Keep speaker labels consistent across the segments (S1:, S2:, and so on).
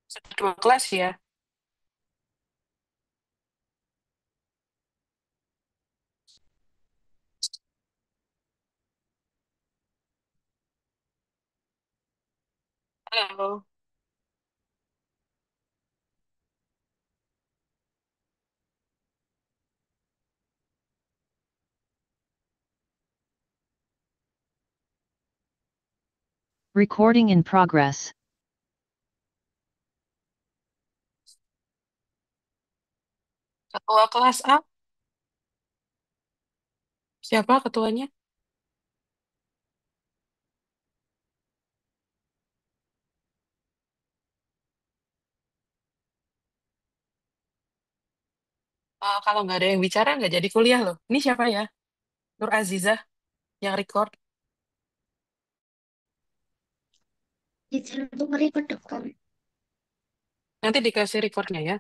S1: Sudah dua kelas ya? Halo.
S2: Recording in progress.
S1: Ketua kelas A, siapa ketuanya? Kalau nggak ada yang bicara, nggak jadi kuliah loh. Ini siapa ya? Nur Azizah yang record.
S3: Teacher itu nge-record kan?
S1: Nanti dikasih recordnya ya.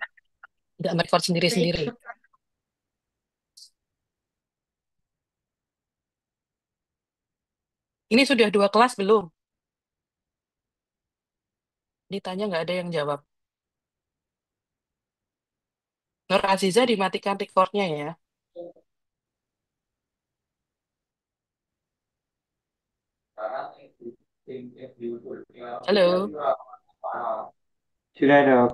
S1: Nggak record sendiri-sendiri.
S3: Record.
S1: Ini sudah dua kelas belum? Ditanya nggak ada yang jawab. Nur Azizah dimatikan recordnya ya. Halo.
S4: Sudah dok.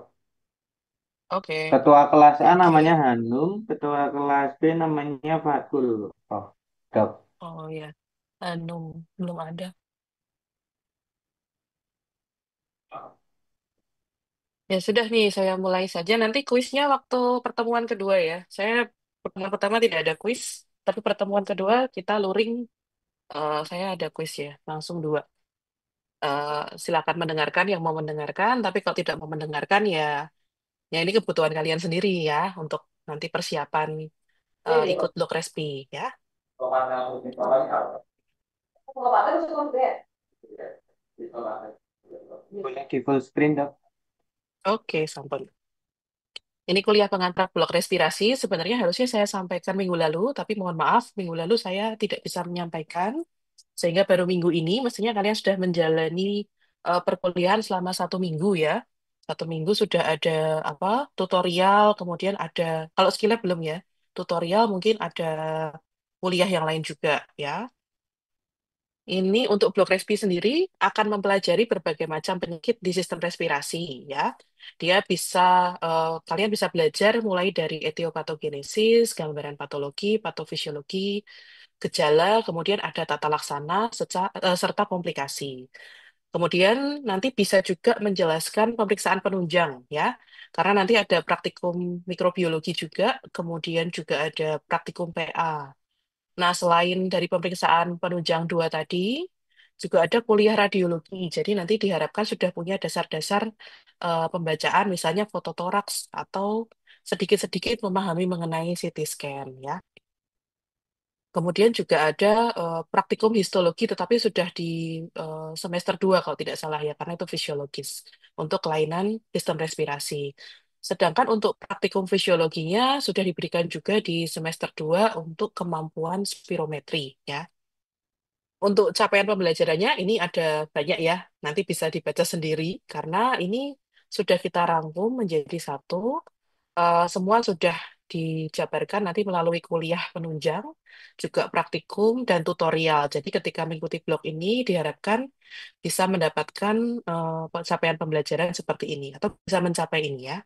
S1: Oke.
S4: Ketua kelas A
S1: Thank
S4: namanya
S1: you.
S4: Hanum, ketua kelas B namanya Fatul. Oh, dok.
S1: Oh ya. Belum ada. Ya sudah nih, saya mulai saja. Nanti kuisnya waktu pertemuan kedua ya. Saya pertemuan pertama tidak ada kuis, tapi pertemuan kedua kita luring. Saya ada kuis ya, langsung dua. Silakan mendengarkan yang mau mendengarkan, tapi kalau tidak mau mendengarkan ya ini kebutuhan kalian sendiri ya untuk nanti persiapan ikut blok respi ya.
S4: Boleh di full screen dok.
S1: Oke, sampun. Ini kuliah pengantar blok respirasi. Sebenarnya harusnya saya sampaikan minggu lalu, tapi mohon maaf, minggu lalu saya tidak bisa menyampaikan. Sehingga baru minggu ini, mestinya kalian sudah menjalani perkuliahan selama satu minggu ya. Satu minggu sudah ada apa tutorial, kemudian ada, kalau skill lab belum ya, tutorial mungkin ada kuliah yang lain juga ya. Ini untuk blok respi sendiri akan mempelajari berbagai macam penyakit di sistem respirasi ya. Dia bisa kalian bisa belajar mulai dari etiopatogenesis, gambaran patologi, patofisiologi, gejala, kemudian ada tata laksana serta komplikasi. Kemudian nanti bisa juga menjelaskan pemeriksaan penunjang ya. Karena nanti ada praktikum mikrobiologi juga, kemudian juga ada praktikum PA. Nah, selain dari pemeriksaan penunjang dua tadi, juga ada kuliah radiologi. Jadi nanti diharapkan sudah punya dasar-dasar pembacaan, misalnya fototoraks atau sedikit-sedikit memahami mengenai CT scan ya. Kemudian juga ada praktikum histologi, tetapi sudah di semester 2 kalau tidak salah ya, karena itu fisiologis untuk kelainan sistem respirasi. Sedangkan untuk praktikum fisiologinya sudah diberikan juga di semester 2 untuk kemampuan spirometri ya. Untuk capaian pembelajarannya ini ada banyak ya, nanti bisa dibaca sendiri karena ini sudah kita rangkum menjadi satu. Semua sudah dijabarkan nanti melalui kuliah penunjang, juga praktikum dan tutorial. Jadi ketika mengikuti blog ini diharapkan bisa mendapatkan capaian pembelajaran seperti ini atau bisa mencapai ini ya.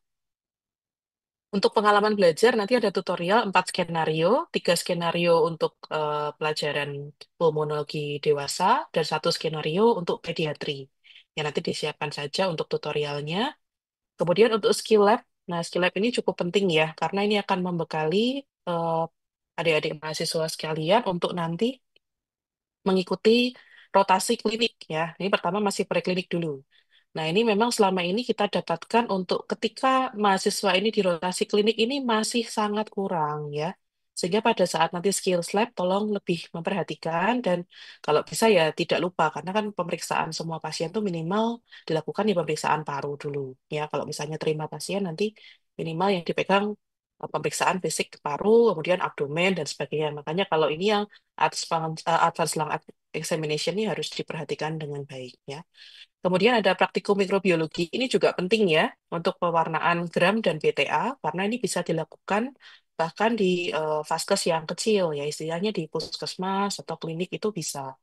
S1: Untuk pengalaman belajar nanti ada tutorial 4 skenario, 3 skenario untuk pelajaran pulmonologi dewasa dan 1 skenario untuk pediatri. Ya nanti disiapkan saja untuk tutorialnya. Kemudian untuk skill lab, nah skill lab ini cukup penting ya, karena ini akan membekali eh, adik-adik mahasiswa sekalian untuk nanti mengikuti rotasi klinik ya. Ini pertama masih preklinik dulu. Nah ini memang selama ini kita dapatkan untuk ketika mahasiswa ini di rotasi klinik ini masih sangat kurang ya. Sehingga pada saat nanti skills lab tolong lebih memperhatikan dan kalau bisa ya tidak lupa karena kan pemeriksaan semua pasien tuh minimal dilakukan di pemeriksaan paru dulu ya. Kalau misalnya terima pasien nanti minimal yang dipegang pemeriksaan fisik paru, kemudian abdomen dan sebagainya. Makanya kalau ini yang advanced lung examination ini harus diperhatikan dengan baik ya. Kemudian ada praktikum mikrobiologi, ini juga penting ya untuk pewarnaan gram dan BTA, karena ini bisa dilakukan bahkan di vaskes yang kecil, ya istilahnya di puskesmas atau klinik itu bisa.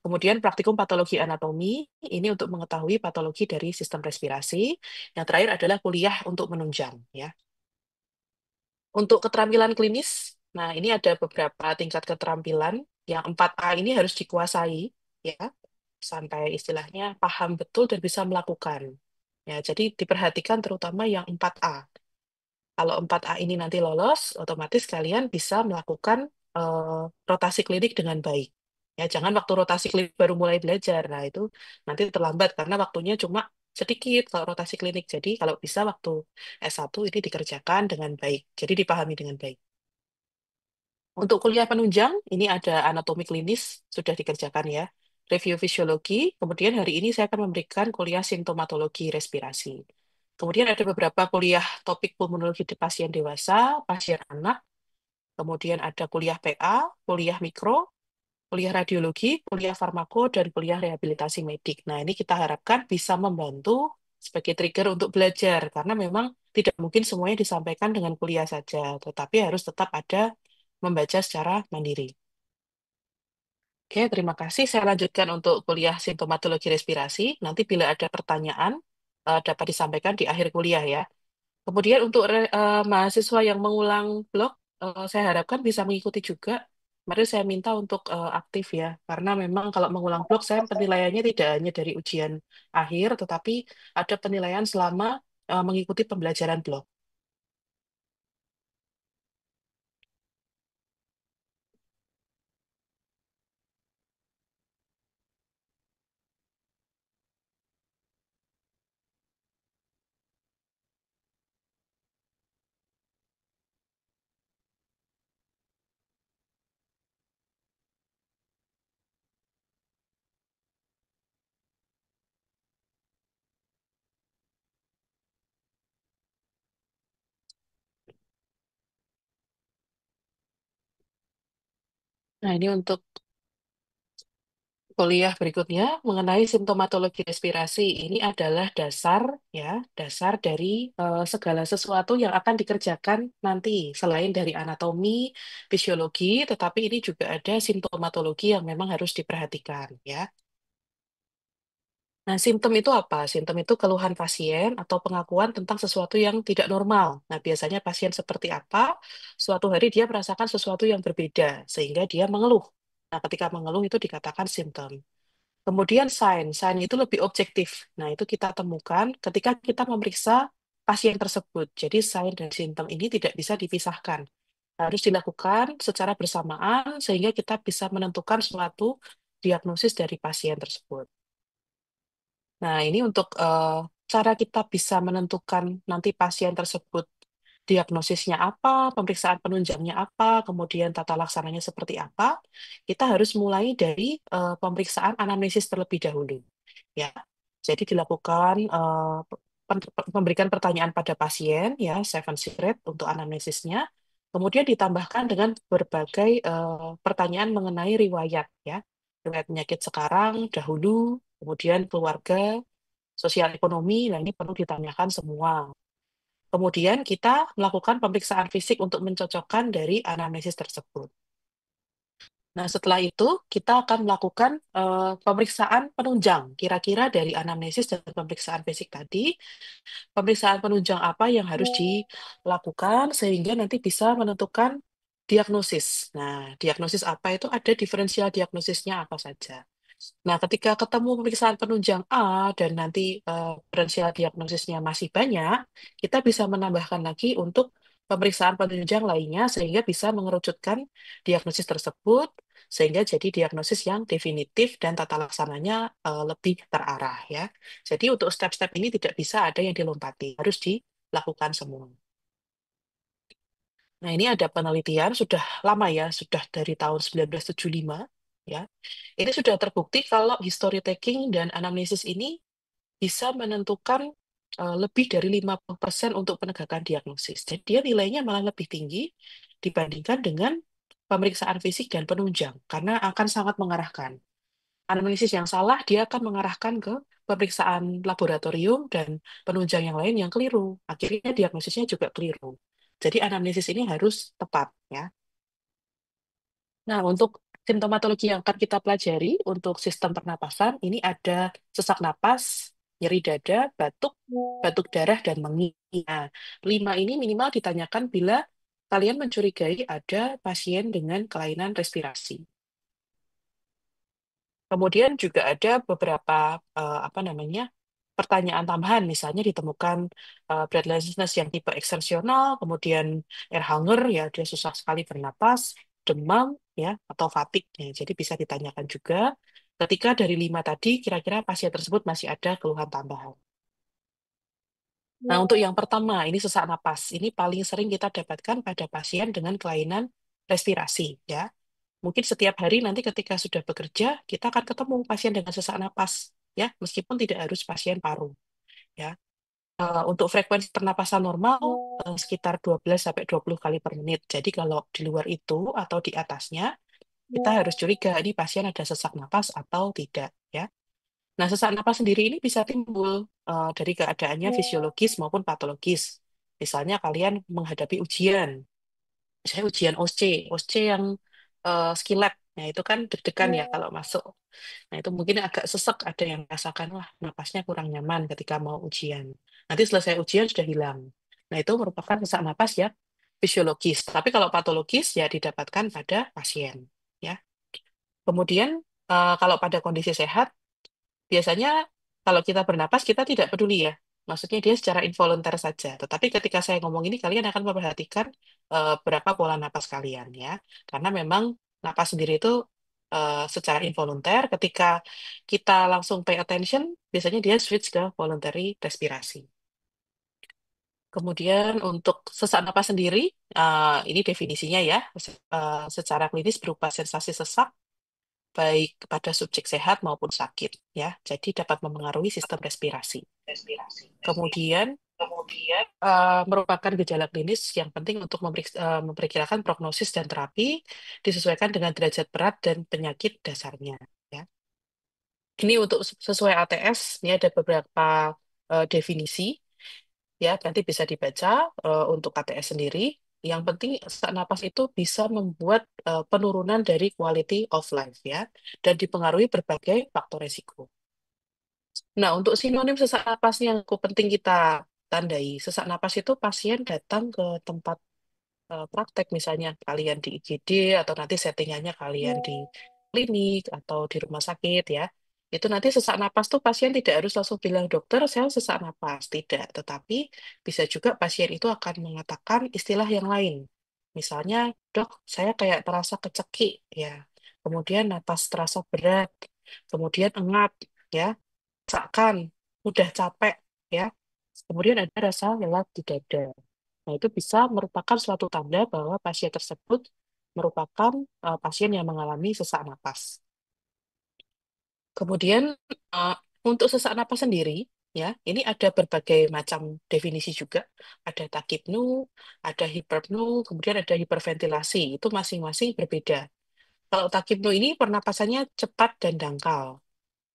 S1: Kemudian praktikum patologi anatomi, ini untuk mengetahui patologi dari sistem respirasi. Yang terakhir adalah kuliah untuk menunjang, ya. Untuk keterampilan klinis, nah ini ada beberapa tingkat keterampilan. Yang 4A ini harus dikuasai, ya, sampai istilahnya paham betul dan bisa melakukan. Ya, jadi diperhatikan terutama yang 4A. Kalau 4A ini nanti lolos, otomatis kalian bisa melakukan rotasi klinik dengan baik. Ya, jangan waktu rotasi klinik baru mulai belajar. Nah, itu nanti terlambat karena waktunya cuma sedikit kalau rotasi klinik. Jadi, kalau bisa waktu S1 ini dikerjakan dengan baik. Jadi, dipahami dengan baik. Untuk kuliah penunjang, ini ada anatomi klinis, sudah dikerjakan ya. Review fisiologi, kemudian hari ini saya akan memberikan kuliah simptomatologi respirasi. Kemudian ada beberapa kuliah topik pulmonologi di pasien dewasa, pasien anak, kemudian ada kuliah PA, kuliah mikro, kuliah radiologi, kuliah farmako, dan kuliah rehabilitasi medik. Nah, ini kita harapkan bisa membantu sebagai trigger untuk belajar, karena memang tidak mungkin semuanya disampaikan dengan kuliah saja, tetapi harus tetap ada membaca secara mandiri. Oke, terima kasih. Saya lanjutkan untuk kuliah simptomatologi respirasi. Nanti bila ada pertanyaan, dapat disampaikan di akhir kuliah ya. Kemudian untuk mahasiswa yang mengulang blok, saya harapkan bisa mengikuti juga. Mari saya minta untuk aktif ya, karena memang kalau mengulang blok saya penilaiannya tidak hanya dari ujian akhir, tetapi ada penilaian selama mengikuti pembelajaran blok. Nah, ini untuk kuliah berikutnya mengenai simptomatologi respirasi. Ini adalah dasar ya, dasar dari segala sesuatu yang akan dikerjakan nanti selain dari anatomi, fisiologi, tetapi ini juga ada simptomatologi yang memang harus diperhatikan ya. Nah, simptom itu apa? Simptom itu keluhan pasien atau pengakuan tentang sesuatu yang tidak normal. Nah, biasanya pasien seperti apa? Suatu hari dia merasakan sesuatu yang berbeda sehingga dia mengeluh. Nah, ketika mengeluh itu dikatakan simptom. Kemudian sign itu lebih objektif. Nah, itu kita temukan ketika kita memeriksa pasien tersebut. Jadi sign dan simptom ini tidak bisa dipisahkan. Harus dilakukan secara bersamaan sehingga kita bisa menentukan suatu diagnosis dari pasien tersebut. Nah, ini untuk cara kita bisa menentukan nanti pasien tersebut diagnosisnya apa, pemeriksaan penunjangnya apa, kemudian tata laksananya seperti apa, kita harus mulai dari pemeriksaan anamnesis terlebih dahulu. Ya, jadi dilakukan memberikan pertanyaan pada pasien, ya, 7 secret untuk anamnesisnya, kemudian ditambahkan dengan berbagai pertanyaan mengenai riwayat, ya, riwayat penyakit sekarang, dahulu, kemudian keluarga, sosial ekonomi, nah ini perlu ditanyakan semua. Kemudian kita melakukan pemeriksaan fisik untuk mencocokkan dari anamnesis tersebut. Nah, setelah itu kita akan melakukan pemeriksaan penunjang. Kira-kira dari anamnesis dan pemeriksaan fisik tadi, pemeriksaan penunjang apa yang harus dilakukan sehingga nanti bisa menentukan diagnosis. Nah, diagnosis apa itu ada diferensial diagnosisnya apa saja. Nah, ketika ketemu pemeriksaan penunjang A dan nanti diferensial diagnosisnya masih banyak, kita bisa menambahkan lagi untuk pemeriksaan penunjang lainnya sehingga bisa mengerucutkan diagnosis tersebut sehingga jadi diagnosis yang definitif dan tata laksananya lebih terarah ya. Jadi untuk step-step ini tidak bisa ada yang dilompati, harus dilakukan semua. Nah, ini ada penelitian sudah lama ya, sudah dari tahun 1975 ya. Ini sudah terbukti kalau history taking dan anamnesis ini bisa menentukan lebih dari 50% untuk penegakan diagnosis. Jadi dia nilainya malah lebih tinggi dibandingkan dengan pemeriksaan fisik dan penunjang karena akan sangat mengarahkan. Anamnesis yang salah, dia akan mengarahkan ke pemeriksaan laboratorium dan penunjang yang lain yang keliru. Akhirnya diagnosisnya juga keliru. Jadi anamnesis ini harus tepat, ya. Nah, untuk simptomatologi yang akan kita pelajari untuk sistem pernapasan, ini ada sesak napas, nyeri dada, batuk, batuk darah, dan mengih. Nah, 5 ini minimal ditanyakan bila kalian mencurigai ada pasien dengan kelainan respirasi. Kemudian juga ada beberapa apa namanya pertanyaan tambahan, misalnya ditemukan breathlessness yang tipe eksersional, kemudian air hunger ya dia susah sekali bernapas, demam ya atau fatigue. Ya, jadi bisa ditanyakan juga ketika dari 5 tadi kira-kira pasien tersebut masih ada keluhan tambahan. Nah, untuk yang pertama, ini sesak napas. Ini paling sering kita dapatkan pada pasien dengan kelainan respirasi, ya. Mungkin setiap hari nanti ketika sudah bekerja, kita akan ketemu pasien dengan sesak napas, ya, meskipun tidak harus pasien paru, ya. Untuk frekuensi pernapasan normal sekitar 12 sampai 20 kali per menit. Jadi kalau di luar itu atau di atasnya, kita harus curiga ini pasien ada sesak napas atau tidak, ya. Nah, sesak napas sendiri ini bisa timbul dari keadaannya fisiologis maupun patologis. Misalnya kalian menghadapi ujian, saya ujian OSCE, OSCE yang skill lab. Nah, itu kan deg-degan ya kalau masuk. Nah, itu mungkin agak sesek, ada yang merasakan, wah, napasnya kurang nyaman ketika mau ujian. Nanti selesai ujian sudah hilang. Nah, itu merupakan sesak napas ya fisiologis. Tapi kalau patologis ya didapatkan pada pasien. Ya. Kemudian kalau pada kondisi sehat, biasanya kalau kita bernapas, kita tidak peduli ya. Maksudnya dia secara involunter saja. Tetapi ketika saya ngomong ini, kalian akan memperhatikan berapa pola napas kalian ya. Karena memang napas sendiri itu secara involunter, ketika kita langsung pay attention, biasanya dia switch ke voluntary respirasi. Kemudian untuk sesak napas sendiri, ini definisinya ya, secara klinis berupa sensasi sesak baik pada subjek sehat maupun sakit ya. Jadi dapat mempengaruhi sistem respirasi. Kemudian merupakan gejala klinis yang penting untuk memperkirakan prognosis dan terapi disesuaikan dengan derajat berat dan penyakit dasarnya ya. Ini untuk sesuai ATS, ini ada beberapa definisi ya, nanti bisa dibaca untuk ATS sendiri. Yang penting sesak napas itu bisa membuat penurunan dari quality of life ya, dan dipengaruhi berbagai faktor resiko. Nah, untuk sinonim sesak napas yang cukup penting kita tandai, sesak napas itu pasien datang ke tempat praktek, misalnya kalian di IGD atau nanti settingannya kalian di klinik atau di rumah sakit ya. Itu nanti sesak napas tuh pasien tidak harus langsung bilang dokter saya sesak napas, tidak. Tetapi bisa juga pasien itu akan mengatakan istilah yang lain. Misalnya, dok, saya kayak terasa kecekik ya. Kemudian napas terasa berat, kemudian engap ya, seakan udah capek ya. Kemudian ada rasa lelah di dada. Nah, itu bisa merupakan suatu tanda bahwa pasien tersebut merupakan pasien yang mengalami sesak napas. Kemudian eh, untuk sesak napas sendiri, ya, ini ada berbagai macam definisi juga. Ada takipnu, ada hiperpnu, kemudian ada hiperventilasi. Itu masing-masing berbeda. Kalau takipnu ini pernapasannya cepat dan dangkal.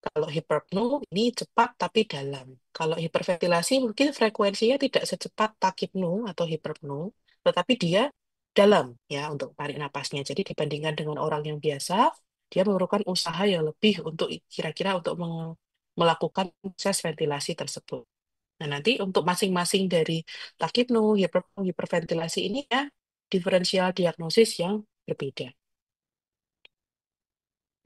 S1: Kalau hiperpnu ini cepat tapi dalam. Kalau hiperventilasi mungkin frekuensinya tidak secepat takipnu atau hiperpnu, tetapi dia dalam ya untuk tarik napasnya. Jadi dibandingkan dengan orang yang biasa, dia memerlukan usaha yang lebih untuk kira-kira untuk melakukan proses ventilasi tersebut. Nah, nanti untuk masing-masing dari takipnu, hiperpnu, hiperventilasi ini ya diferensial diagnosis yang berbeda.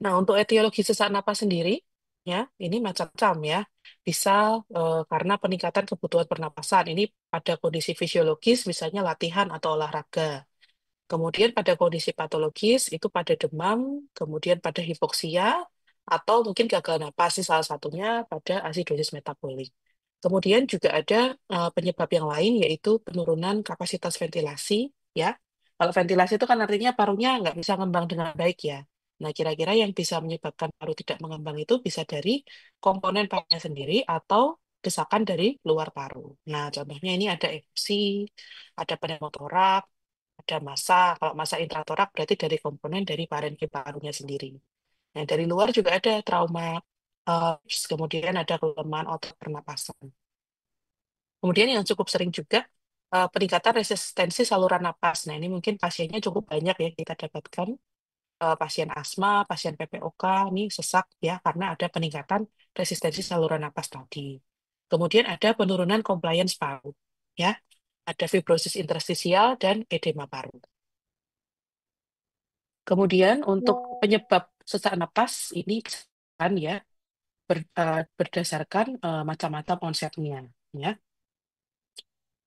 S1: Nah, untuk etiologi sesak napas sendiri, ya, ini macam-macam ya. Bisa karena peningkatan kebutuhan pernapasan. Ini pada kondisi fisiologis, misalnya latihan atau olahraga. Kemudian pada kondisi patologis, itu pada demam, kemudian pada hipoksia, atau mungkin gagal napas, sih salah satunya pada asidosis metabolik. Kemudian juga ada penyebab yang lain, yaitu penurunan kapasitas ventilasi, ya. Kalau ventilasi itu kan artinya parunya nggak bisa ngembang dengan baik ya. Nah, kira-kira yang bisa menyebabkan paru tidak mengembang itu bisa dari komponen parunya sendiri atau desakan dari luar paru. Nah, contohnya ini ada efusi, ada pneumotorak, ada massa. Kalau massa intratorak berarti dari komponen dari parenkim parunya sendiri. Nah, dari luar juga ada trauma, kemudian ada kelemahan otot pernapasan. Kemudian yang cukup sering juga peningkatan resistensi saluran napas. Nah, ini mungkin pasiennya cukup banyak ya kita dapatkan. Pasien asma, pasien PPOK, ini sesak ya karena ada peningkatan resistensi saluran napas tadi. Kemudian ada penurunan compliance paru, ya, ada fibrosis interstisial dan edema paru. Kemudian untuk penyebab sesak napas ini kan ya berdasarkan macam-macam onsetnya, ya.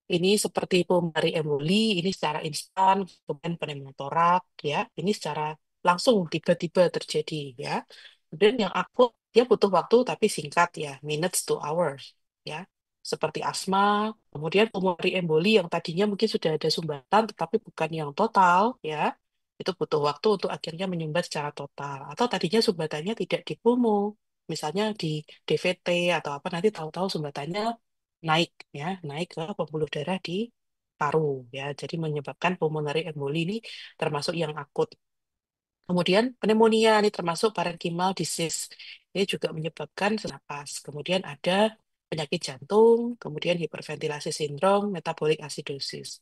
S1: Ini seperti pulmonary emboli, ini secara instan, kemudian pneumotorak, ya, ini secara langsung tiba-tiba terjadi, ya. Kemudian yang akut, dia butuh waktu tapi singkat, ya, minutes to hours, ya. Seperti asma, kemudian pulmonary emboli yang tadinya mungkin sudah ada sumbatan, tetapi bukan yang total, ya. Itu butuh waktu untuk akhirnya menyumbat secara total. Atau tadinya sumbatannya tidak di pulmo, misalnya di DVT atau apa, nanti tahu-tahu sumbatannya naik ya, naik ke pembuluh darah di paru ya. Jadi menyebabkan pulmonary emboli ini termasuk yang akut. Kemudian pneumonia ini termasuk parenchymal disease. Ini juga menyebabkan sesak napas. Kemudian ada penyakit jantung, kemudian hiperventilasi sindrom, metabolic acidosis.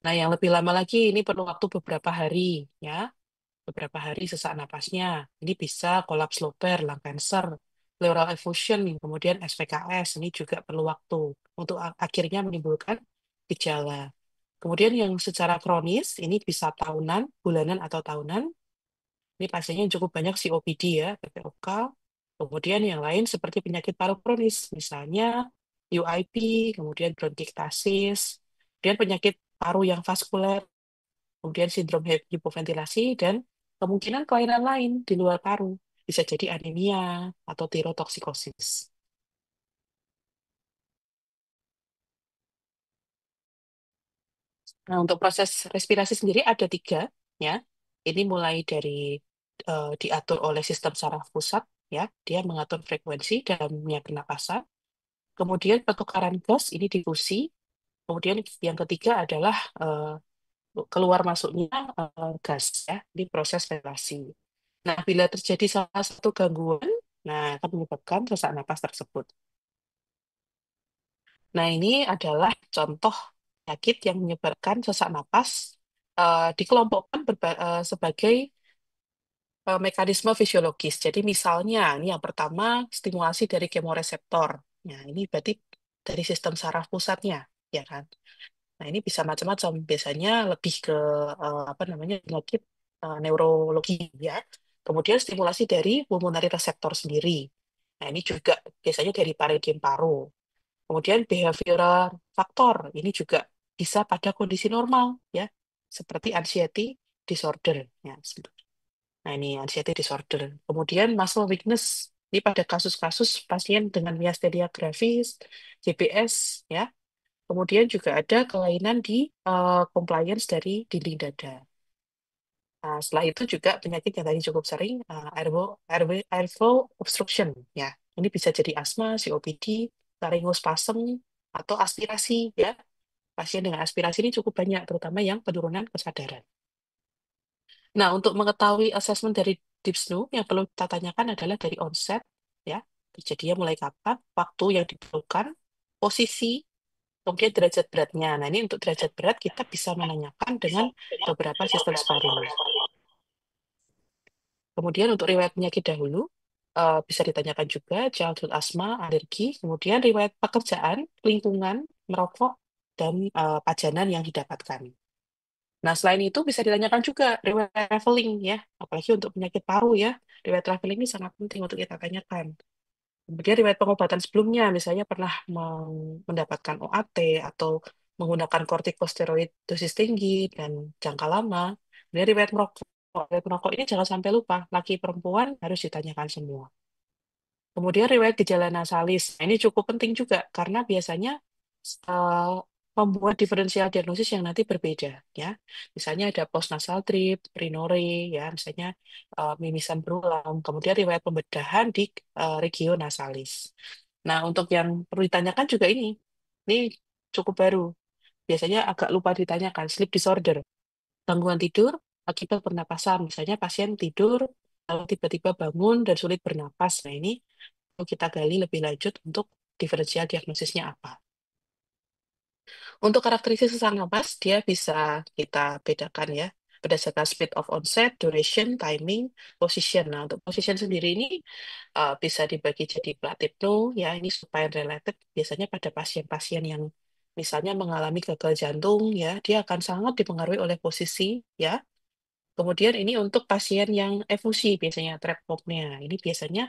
S1: Nah, yang lebih lama lagi ini perlu waktu beberapa hari ya, beberapa hari sesak napasnya. Ini bisa kolaps lobar, lung cancer, pleural effusion, kemudian SPKS. Ini juga perlu waktu untuk akhirnya menimbulkan gejala. Kemudian yang secara kronis, ini bisa tahunan, bulanan atau tahunan. Ini pasiennya yang cukup banyak COPD ya, PPOK. Kemudian yang lain seperti penyakit paru kronis, misalnya UIP, kemudian bronkiektasis, kemudian penyakit paru yang vaskuler, kemudian sindrom hipoventilasi, dan kemungkinan kelainan lain di luar paru. Bisa jadi anemia atau tirotoksikosis. Nah, untuk proses respirasi sendiri ada tiga, ya. Ini mulai dari diatur oleh sistem saraf pusat, ya. Dia mengatur frekuensi dalamnya pernapasan. Kemudian pertukaran gas, ini difusi. Kemudian yang ketiga adalah keluar masuknya gas, ya. Ini proses ventilasi. Nah, bila terjadi salah satu gangguan, nah akan menyebabkan sesak napas tersebut. Nah, ini adalah contoh penyakit yang menyebabkan sesak napas dikelompokkan sebagai mekanisme fisiologis. Jadi misalnya, ini yang pertama stimulasi dari kemoreseptor. Nah, ini berarti dari sistem saraf pusatnya, ya kan? Nah, ini bisa macam-macam. Biasanya lebih ke apa namanya penyakit neurologi, ya. Kemudian stimulasi dari pulmonary reseptor sendiri. Nah, ini juga biasanya dari parenkim paru. Kemudian behavioral faktor, ini juga bisa pada kondisi normal, ya, seperti anxiety disorder. Ya, nah, ini anxiety disorder. Kemudian muscle weakness, ini pada kasus-kasus pasien dengan miastenia gravis, JBS, ya. Kemudian juga ada kelainan di compliance dari dinding dada. Nah, setelah itu juga penyakit yang tadi cukup sering, airflow obstruction, ya. Ini bisa jadi asma, COPD, laryngospasm, atau aspirasi, ya. Pasien dengan aspirasi ini cukup banyak, terutama yang penurunan kesadaran. Nah, untuk mengetahui asesmen dari DIPSNU, yang perlu kita tanyakan adalah dari onset, ya, kejadiannya mulai kapan, waktu yang diperlukan, posisi, kemudian derajat beratnya. Nah, ini untuk derajat berat kita bisa menanyakan dengan beberapa sistem scoring. Kemudian untuk riwayat penyakit dahulu, bisa ditanyakan juga childhood asma, alergi, kemudian riwayat pekerjaan, lingkungan, merokok, dan pajanan yang didapatkan. Nah, selain itu bisa ditanyakan juga riwayat traveling ya, apalagi untuk penyakit paru ya. Riwayat traveling ini sangat penting untuk kita tanyakan. Kemudian riwayat pengobatan sebelumnya, misalnya pernah mendapatkan OAT atau menggunakan kortikosteroid dosis tinggi dan jangka lama. Kemudian riwayat merokok. Riwayat merokok ini jangan sampai lupa, laki perempuan harus ditanyakan semua. Kemudian riwayat gejala nasalis. Nah, ini cukup penting juga karena biasanya eh, membuat diferensial diagnosis yang nanti berbeda ya. Misalnya ada postnasal drip, rhinore ya, misalnya mimisan berulang, kemudian riwayat pembedahan di regio nasalis. Nah, untuk yang perlu ditanyakan juga ini cukup baru. Biasanya agak lupa ditanyakan sleep disorder, gangguan tidur akibat pernapasan. Misalnya pasien tidur kalau tiba-tiba bangun dan sulit bernapas. Nah, ini perlu kita gali lebih lanjut untuk diferensial diagnosisnya apa. Untuk karakteristik sesak napas, dia bisa kita bedakan ya, berdasarkan speed of onset, duration, timing, position. Nah, untuk position sendiri ini bisa dibagi jadi platinum, ya ini supine related, biasanya pada pasien-pasien yang misalnya mengalami gagal jantung, ya dia akan sangat dipengaruhi oleh posisi, ya. Kemudian ini untuk pasien yang efusi, biasanya trapnopnya. Ini biasanya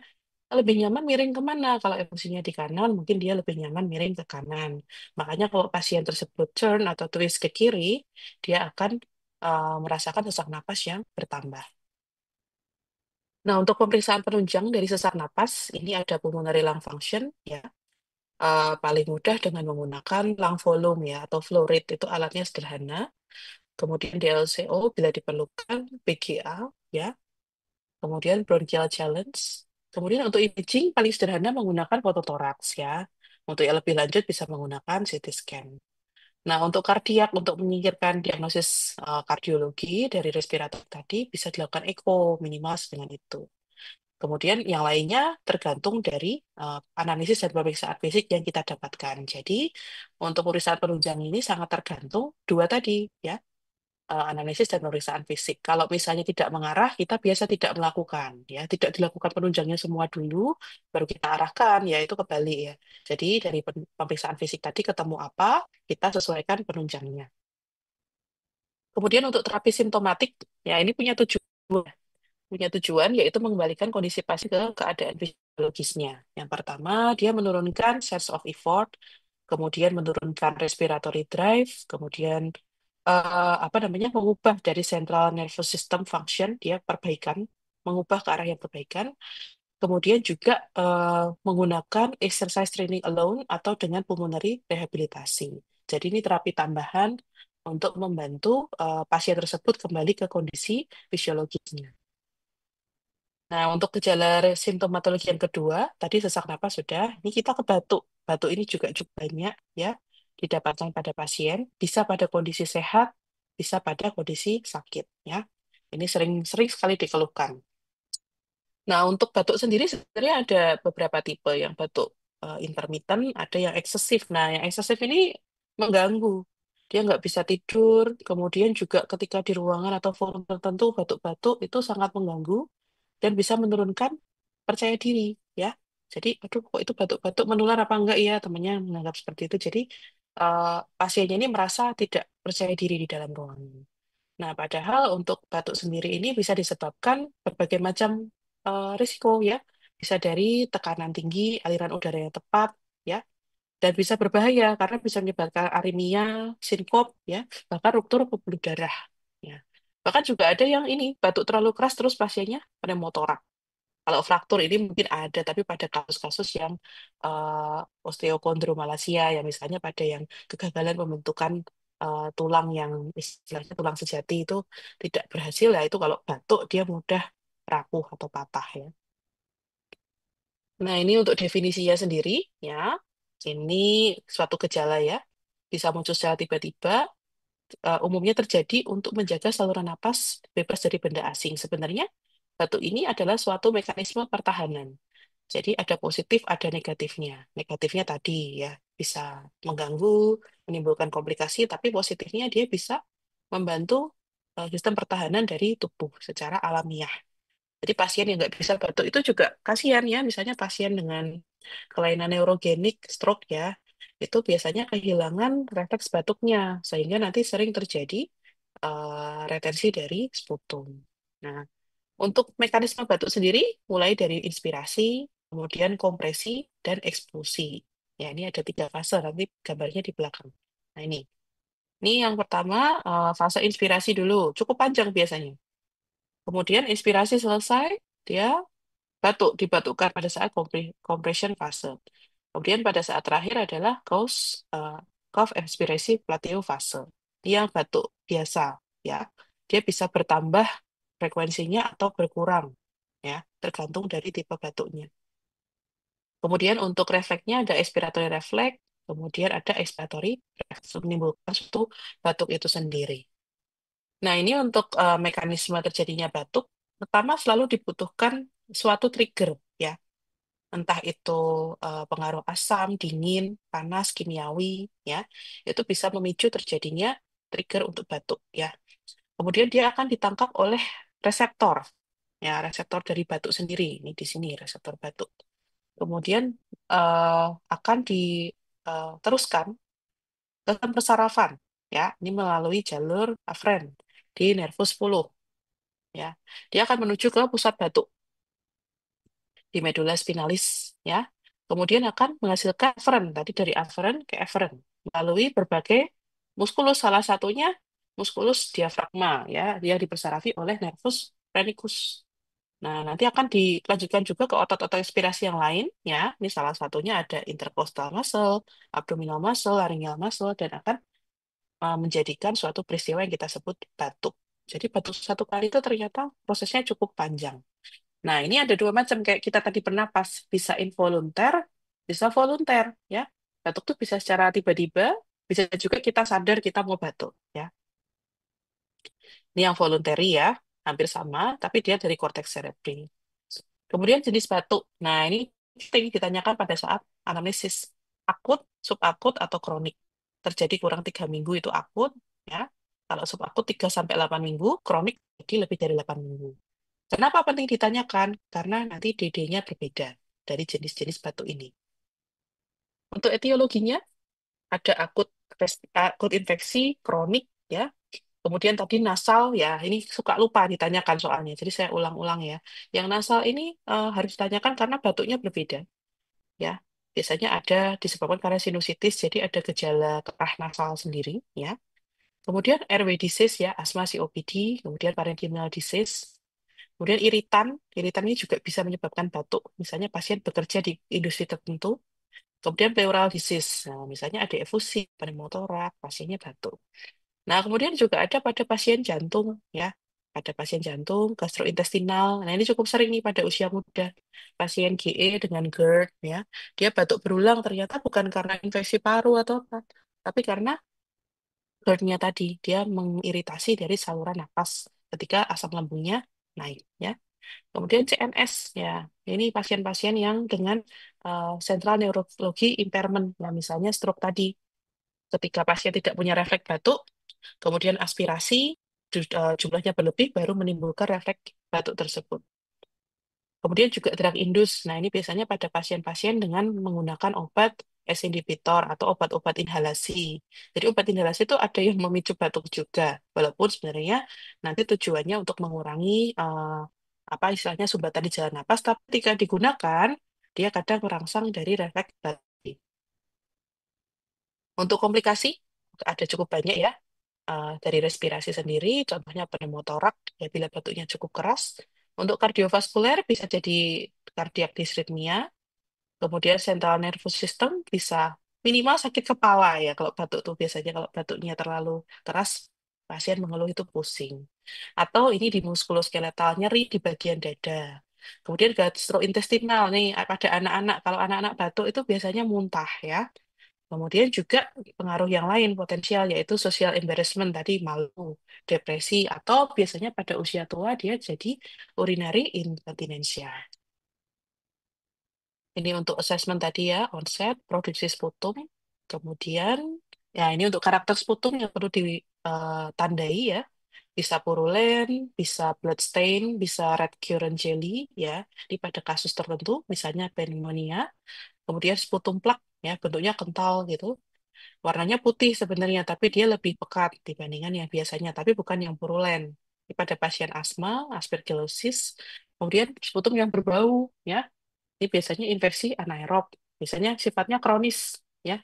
S1: lebih nyaman miring kemana? Kalau efusinya di kanan, mungkin dia lebih nyaman miring ke kanan. Makanya kalau pasien tersebut turn atau twist ke kiri, dia akan merasakan sesak napas yang bertambah. Nah, untuk pemeriksaan penunjang dari sesak napas, ini ada pulmonary lung function, ya. Paling mudah dengan menggunakan lung volume, ya, atau flow rate, itu alatnya sederhana. Kemudian DLCO bila diperlukan, PGA, ya. Kemudian bronchial challenge. Kemudian untuk imaging paling sederhana menggunakan fototoraks ya. Untuk yang lebih lanjut bisa menggunakan CT scan. Nah, untuk kardiak, untuk menyingkirkan diagnosis kardiologi dari respirator tadi, bisa dilakukan echo minimal dengan itu. Kemudian yang lainnya tergantung dari analisis dan pemeriksaan fisik yang kita dapatkan. Jadi, untuk pemeriksaan penunjang ini sangat tergantung dua tadi ya, analisis dan pemeriksaan fisik. Kalau misalnya tidak mengarah, kita biasa tidak melakukan, ya, tidak dilakukan penunjangnya semua dulu, baru kita arahkan, ya itu kebalik ya. Jadi dari pemeriksaan fisik tadi ketemu apa, kita sesuaikan penunjangnya. Kemudian untuk terapi simptomatik, ya ini punya tujuan yaitu mengembalikan kondisi pasien ke keadaan fisiologisnya. Yang pertama, dia menurunkan sense of effort, kemudian menurunkan respiratory drive, kemudian apa namanya mengubah dari central nervous system function, dia perbaikan, mengubah ke arah yang perbaikan. Kemudian juga menggunakan exercise training alone atau dengan pulmonary rehabilitasi. Jadi ini terapi tambahan untuk membantu pasien tersebut kembali ke kondisi fisiologisnya. Nah, untuk gejala simptomatologi yang kedua, tadi sesak napas sudah. Ini kita ke batuk. Batuk ini juga cukup banyak ya didapatkan pada pasien, bisa pada kondisi sehat, bisa pada kondisi sakit ya. Ini sering sekali dikeluhkan. Nah, untuk batuk sendiri sebenarnya ada beberapa tipe, yang batuk intermittent, ada yang eksesif. Nah, yang eksesif ini mengganggu. Dia nggak bisa tidur, kemudian juga ketika di ruangan atau forum tertentu batuk-batuk itu sangat mengganggu dan bisa menurunkan percaya diri ya. Jadi, aduh kok itu batuk-batuk menular apa enggak ya, temannya menganggap seperti itu. Jadi pasiennya ini merasa tidak percaya diri di dalam ruangan. Nah, padahal untuk batuk sendiri ini bisa disebabkan berbagai macam risiko ya. Bisa dari tekanan tinggi, aliran udara yang tepat ya, dan bisa berbahaya karena bisa menyebabkan aritmia, sinkop ya, bahkan ruptur pembuluh darah ya. Bahkan juga ada yang ini batuk terlalu keras terus pasiennya pneumotoraks. Kalau fraktur ini mungkin ada, tapi pada kasus-kasus yang osteokondromalacia, ya misalnya pada yang kegagalan pembentukan tulang yang istilahnya tulang sejati itu tidak berhasil, ya itu kalau batuk dia mudah rapuh atau patah ya. Nah ini untuk definisinya sendiri ya, ini suatu gejala ya, bisa muncul secara tiba-tiba, umumnya terjadi untuk menjaga saluran napas bebas dari benda asing. Sebenarnya batuk ini adalah suatu mekanisme pertahanan. Jadi ada positif, ada negatifnya. Negatifnya tadi ya bisa mengganggu, menimbulkan komplikasi, tapi positifnya dia bisa membantu sistem pertahanan dari tubuh secara alamiah. Jadi pasien yang nggak bisa batuk itu juga kasihan ya, misalnya pasien dengan kelainan neurogenik, stroke ya, itu biasanya kehilangan refleks batuknya, sehingga nanti sering terjadi retensi dari sputum. Nah, untuk mekanisme batuk sendiri, mulai dari inspirasi, kemudian kompresi, dan ekspulsi. Ya, ini ada 3 fase, nanti gambarnya di belakang. Nah, ini. Ini yang pertama, fase inspirasi dulu. Cukup panjang biasanya. Kemudian inspirasi selesai, dia dibatukkan pada saat compression fase. Kemudian pada saat terakhir adalah cough expirasi plateau fase. Dia yang batuk biasa, ya. Dia bisa bertambah frekuensinya atau berkurang, ya, tergantung dari tipe batuknya. Kemudian untuk refleksnya ada expiratory refleks, kemudian ada expiratory refleks, menimbulkan suatu batuk itu sendiri. Nah, ini untuk mekanisme terjadinya batuk. Pertama selalu dibutuhkan suatu trigger ya, entah itu pengaruh asam, dingin, panas, kimiawi ya, itu bisa memicu terjadinya trigger untuk batuk ya. Kemudian dia akan ditangkap oleh reseptor ya, reseptor dari batuk sendiri. Ini di sini reseptor batuk. Kemudian akan diteruskan ke persarafan ya, ini melalui jalur afren di nervus 10 ya. Dia akan menuju ke pusat batuk di medula spinalis ya. Kemudian akan menghasilkan aferen tadi dari aferen ke eferen melalui berbagai muskulus, salah satunya muskulus diafragma ya, dia dipersarafi oleh nervus phrenikus. Nah, nanti akan dilanjutkan juga ke otot-otot inspirasi yang lain ya. Ini salah satunya ada intercostal muscle, abdominal muscle, laryngeal muscle, dan akan menjadikan suatu peristiwa yang kita sebut batuk. Jadi batuk satu kali itu ternyata prosesnya cukup panjang. Nah, ini ada dua macam kayak kita tadi bernapas, bisa involunter, bisa volunter ya. Batuk tuh bisa secara tiba-tiba, bisa juga kita sadar kita mau batuk ya. Ini yang voluntary ya, hampir sama, tapi dia dari korteks cerebri. Kemudian jenis batuk. Nah, ini penting ditanyakan pada saat anamnesis. Akut, subakut, atau kronik. Terjadi kurang 3 minggu itu akut, ya. Kalau subakut 3 sampai 8 minggu, kronik jadi lebih dari 8 minggu. Kenapa penting ditanyakan? Karena nanti DD-nya berbeda dari jenis-jenis batuk ini. Untuk etiologinya, ada akut infeksi, kronik, ya. Kemudian tadi nasal, ya ini suka lupa ditanyakan soalnya, jadi saya ulang-ulang ya. Yang nasal ini harus ditanyakan karena batuknya berbeda, ya. Biasanya ada disebabkan karena sinusitis, jadi ada gejala kerah nasal sendiri, ya. Kemudian airway disease, ya, asma COPD, kemudian parenchymal disease, kemudian iritan ini juga bisa menyebabkan batuk, misalnya pasien bekerja di industri tertentu. Kemudian pleural disease, nah, misalnya ada efusi, pneumotorak, pasiennya batuk. Nah, kemudian juga ada pada pasien jantung, ya. Ada pasien jantung, gastrointestinal. Nah, ini cukup sering nih pada usia muda. Pasien GE dengan GERD, ya. Dia batuk berulang ternyata bukan karena infeksi paru atau apa, tapi karena GERD-nya tadi. Dia mengiritasi dari saluran napas ketika asam lambungnya naik, ya. Kemudian CNS, ya. Ini pasien-pasien yang dengan central neurology impairment, ya, misalnya stroke tadi. Ketika pasien tidak punya refleks batuk, kemudian aspirasi, jumlahnya berlebih, baru menimbulkan refleks batuk tersebut. Kemudian juga drug induce. Nah, ini biasanya pada pasien-pasien dengan menggunakan obat S inhibitor atau obat-obat inhalasi. Jadi obat inhalasi itu ada yang memicu batuk juga, walaupun sebenarnya nanti tujuannya untuk mengurangi apa istilahnya sumbatan di jalan napas, tapi ketika digunakan dia kadang merangsang dari refleks batuk. Untuk komplikasi ada cukup banyak ya, dari respirasi sendiri, contohnya pneumotorak, ya bila batuknya cukup keras. Untuk kardiovaskuler bisa jadi kardiak disritmia, kemudian central nervous system bisa minimal sakit kepala ya kalau batuk tuh biasanya kalau batuknya terlalu keras pasien mengeluh itu pusing. Atau ini di muskuloskeletal nyeri di bagian dada. Kemudian gastrointestinal nih pada anak-anak kalau anak-anak batuk itu biasanya muntah ya. Kemudian juga pengaruh yang lain potensial yaitu social embarrassment tadi malu, depresi atau biasanya pada usia tua dia jadi urinary incontinentia. Ini untuk assessment tadi ya, onset, produksi sputum, kemudian ya ini untuk karakter sputum yang perlu ditandai ya, bisa purulen, bisa blood stain, bisa red currant jelly ya, di pada kasus tertentu misalnya pneumonia, kemudian sputum plak ya bentuknya kental gitu. Warnanya putih sebenarnya, tapi dia lebih pekat dibandingkan yang biasanya, tapi bukan yang purulen. Ini pada pasien asma, aspergillosis, kemudian sputum yang berbau, ya. Ini biasanya infeksi anaerob, biasanya sifatnya kronis, ya.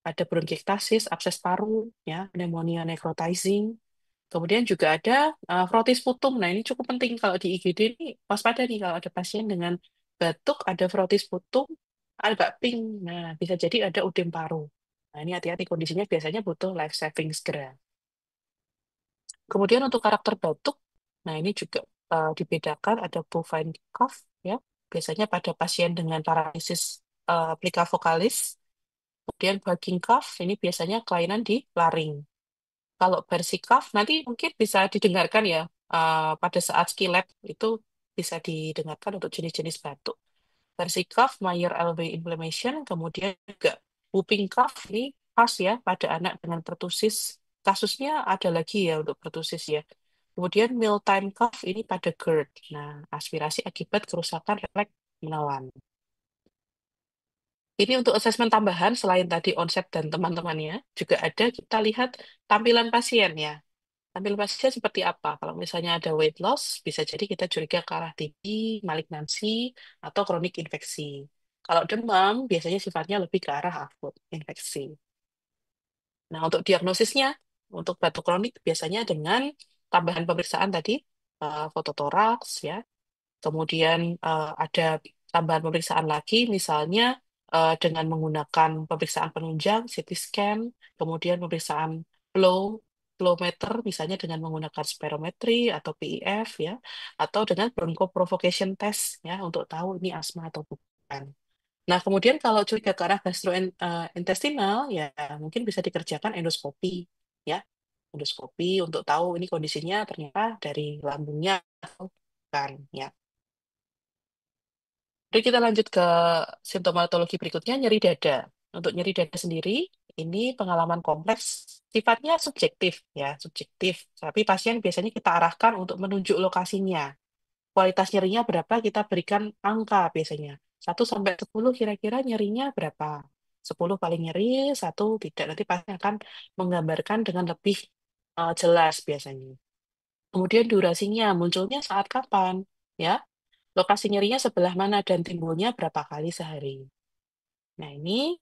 S1: Ada bronkiektasis, abses paru, ya, pneumonia necrotizing. Kemudian juga ada frotis putum. Nah, ini cukup penting kalau di IGD ini waspada nih kalau ada pasien dengan batuk, ada frotis putum, agak pink. Nah, bisa jadi ada udem paru. Nah, ini hati-hati kondisinya biasanya butuh life saving segera. Kemudian untuk karakter batuk, nah ini juga dibedakan ada bovine cough ya. Biasanya pada pasien dengan paralisis plica vocalis. Kemudian barking cough, ini biasanya kelainan di laring. Kalau bersih cough nanti mungkin bisa didengarkan ya pada saat ski lab itu bisa didengarkan untuk jenis-jenis batuk. Versi cough, Meyer LW inflammation, kemudian juga whooping cough ini khas ya pada anak dengan pertusis. Kasusnya ada lagi ya untuk pertusis ya. Kemudian mealtime cough ini pada GERD. Nah, aspirasi akibat kerusakan refleks menelan. Ini untuk asesmen tambahan selain tadi onset dan teman-temannya, juga ada kita lihat tampilan pasien ya. Tampilan pasien seperti apa? Kalau misalnya ada weight loss, bisa jadi kita curiga ke arah TB, malignansi, atau kronik infeksi. Kalau demam, biasanya sifatnya lebih ke arah akut infeksi. Nah, untuk diagnosisnya, untuk batuk kronik biasanya dengan tambahan pemeriksaan tadi, fototoraks ya, kemudian ada tambahan pemeriksaan lagi, misalnya dengan menggunakan pemeriksaan penunjang, CT scan, kemudian pemeriksaan flow, flow meter, misalnya dengan menggunakan spirometri atau PIF ya, atau dengan bronchoprovocation test ya untuk tahu ini asma atau bukan. Nah, kemudian kalau curiga ke arah gastrointestinal, ya mungkin bisa dikerjakan endoskopi ya, endoskopi untuk tahu ini kondisinya ternyata dari lambungnya atau bukan ya. Jadi kita lanjut ke simptomatologi berikutnya, nyeri dada. Untuk nyeri dada sendiri, ini pengalaman kompleks, sifatnya subjektif ya, subjektif. Tapi pasien biasanya kita arahkan untuk menunjuk lokasinya. Kualitas nyerinya berapa, kita berikan angka biasanya. 1 sampai 10 kira-kira nyerinya berapa. 10 paling nyeri, 1 tidak. Nanti pasien akan menggambarkan dengan lebih jelas biasanya. Kemudian durasinya, munculnya saat kapan? Ya, lokasi nyerinya sebelah mana dan timbulnya berapa kali sehari. Nah, ini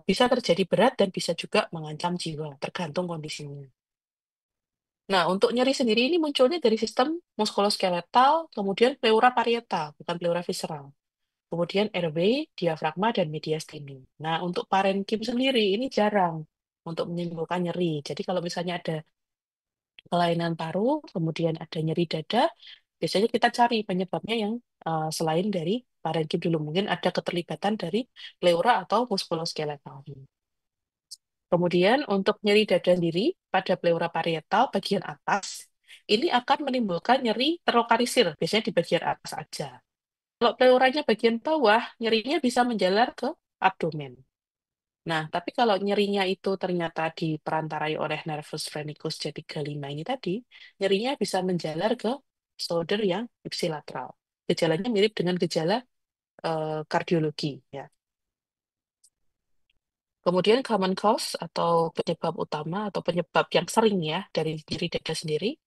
S1: bisa terjadi berat dan bisa juga mengancam jiwa, tergantung kondisinya. Nah, untuk nyeri sendiri ini munculnya dari sistem muskuloskeletal, kemudian pleura parietal, bukan pleura visceral. Kemudian airway, diafragma, dan mediastinum. Nah, untuk parenkim sendiri ini jarang untuk menimbulkan nyeri. Jadi kalau misalnya ada kelainan paru, kemudian ada nyeri dada, biasanya kita cari penyebabnya yang selain dari parenkim dulu. Mungkin ada keterlibatan dari pleura atau muskuloskeletal. Kemudian untuk nyeri dada sendiri pada pleura parietal bagian atas, ini akan menimbulkan nyeri terlokalisir, biasanya di bagian atas aja. Kalau pleuranya bagian bawah, nyerinya bisa menjalar ke abdomen. Nah, tapi kalau nyerinya itu ternyata diperantarai oleh nervus phrenikus C35 ini tadi, nyerinya bisa menjalar ke shoulder yang ipsilateral. Gejalanya mirip dengan gejala kardiologi ya. Kemudian common cause atau penyebab utama atau penyebab yang sering ya dari nyeri dada sendiri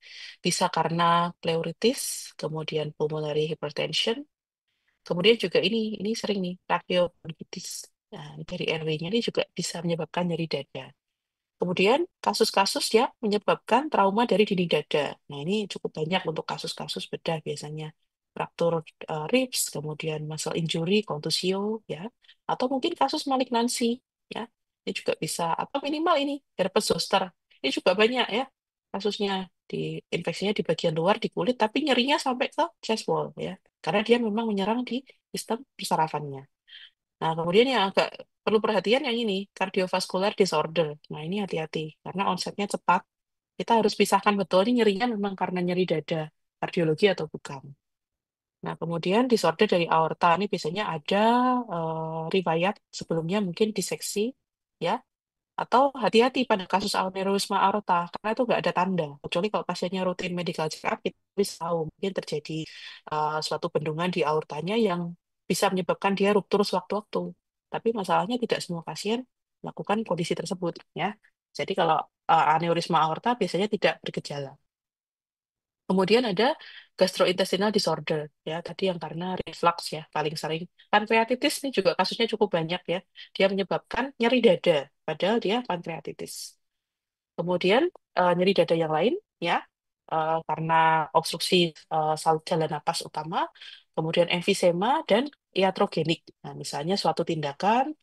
S1: bisa karena pleuritis, kemudian pulmonary hypertension, kemudian juga ini sering nih tracheobronchitis. Nah, ini dari airway-nya ini juga bisa menyebabkan nyeri dada. Kemudian kasus-kasus yang menyebabkan trauma dari dinding dada. Nah, ini cukup banyak untuk kasus-kasus bedah biasanya. Fraktur ribs, kemudian muscle injury, contusio, ya. Atau mungkin kasus malignansi, ya. Ini juga bisa, atau minimal ini, herpes zoster. Ini juga banyak ya kasusnya. Infeksinya di bagian luar, di kulit, tapi nyerinya sampai ke chest wall, ya. Karena dia memang menyerang di sistem persarafannya. Nah, kemudian yang agak perlu perhatian yang ini, cardiovascular disorder. Nah, ini hati-hati, karena onsetnya cepat. Kita harus pisahkan betul, ini nyerinya memang karena nyeri dada, kardiologi atau bukan. Nah, kemudian disorder dari aorta, ini biasanya ada riwayat sebelumnya mungkin diseksi, ya, atau hati-hati pada kasus aneurisma aorta, karena itu nggak ada tanda. Kecuali kalau pasiennya rutin medical check-up, kita bisa tahu mungkin terjadi suatu bendungan di aortanya yang bisa menyebabkan dia ruptur sewaktu-waktu. Tapi masalahnya tidak semua pasien melakukan kondisi tersebut, ya. Jadi kalau aneurisma aorta biasanya tidak bergejala. Kemudian ada gastrointestinal disorder, ya tadi yang karena reflux ya paling sering. Pankreatitis ini juga kasusnya cukup banyak ya. Dia menyebabkan nyeri dada, padahal dia pankreatitis. Kemudian nyeri dada yang lain ya karena obstruksi saluran jalan napas utama, kemudian emfisema dan iatrogenik. Nah, misalnya suatu tindakan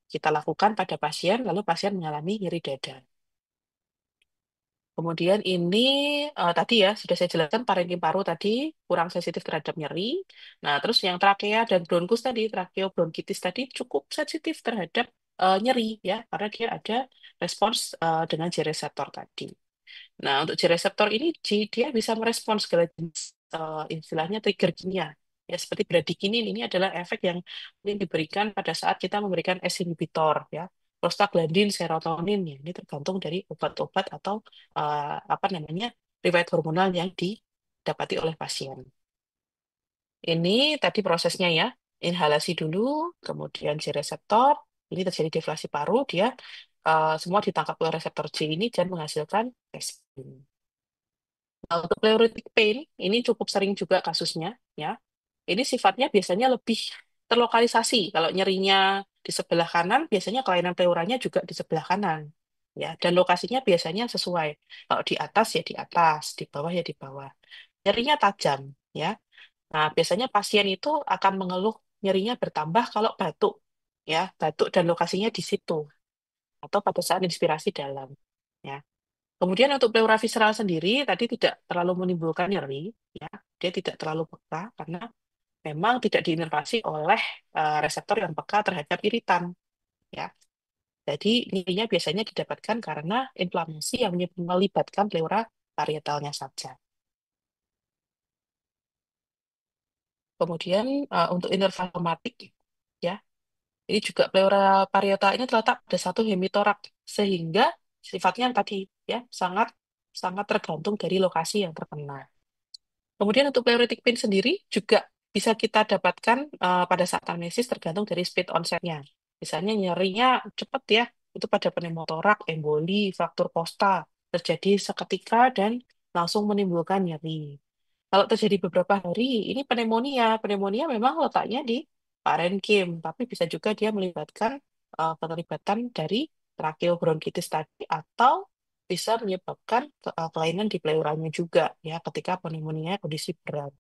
S1: kita lakukan pada pasien, lalu pasien mengalami nyeri dada. Kemudian ini tadi ya sudah saya jelaskan parenkim paru tadi kurang sensitif terhadap nyeri. Nah, terus yang trakea dan bronkus tadi, trakeobronkitis tadi cukup sensitif terhadap nyeri ya karena dia ada respons dengan J reseptor tadi. Nah, untuk J reseptor ini dia bisa merespons segala jenis istilahnya trigger kimia. Ya, seperti bradikinin ini adalah efek yang mungkin diberikan pada saat kita memberikan S inhibitor ya. Prostaglandin, serotonin ya. Ini tergantung dari obat-obat atau apa namanya riwayat hormonal yang didapati oleh pasien. Ini tadi prosesnya ya. Inhalasi dulu, kemudian J reseptor, ini terjadi deflasi paru, dia semua ditangkap oleh reseptor J ini dan menghasilkan resin. Nah, untuk pleuritic pain, ini cukup sering juga kasusnya, ya. Ini sifatnya biasanya lebih terlokalisasi. Kalau nyerinya di sebelah kanan, biasanya kelainan pleuranya juga di sebelah kanan, ya. Dan lokasinya biasanya sesuai. Kalau di atas ya di atas, di bawah ya di bawah. Nyerinya tajam, ya. Nah, biasanya pasien itu akan mengeluh nyerinya bertambah kalau batuk, ya, batuk dan lokasinya di situ atau pada saat inspirasi dalam, ya. Kemudian untuk pleura visceral sendiri tadi tidak terlalu menimbulkan nyeri, ya, dia tidak terlalu peka karena memang tidak diinervasi oleh reseptor yang peka terhadap iritan, ya. Jadi nyerinya biasanya didapatkan karena inflamasi yang melibatkan pleura parietalnya saja. Kemudian untuk inervasomatik, ya, ini juga pleura parietal ini terletak pada satu hemitorak sehingga sifatnya yang tadi ya sangat sangat tergantung dari lokasi yang terkena. Kemudian untuk pleuritic pain sendiri juga bisa kita dapatkan pada saat anamnesis tergantung dari speed onsetnya. Misalnya nyerinya cepat ya, itu pada pneumotorak, emboli, fraktur kosta, terjadi seketika dan langsung menimbulkan nyeri. Kalau terjadi beberapa hari, ini pneumonia. Pneumonia memang letaknya di parenkim, tapi bisa juga dia melibatkan keterlibatan dari tracheobronkitis tadi atau bisa menyebabkan kelainan di pleuranya juga ya ketika pneumonia kondisi berat.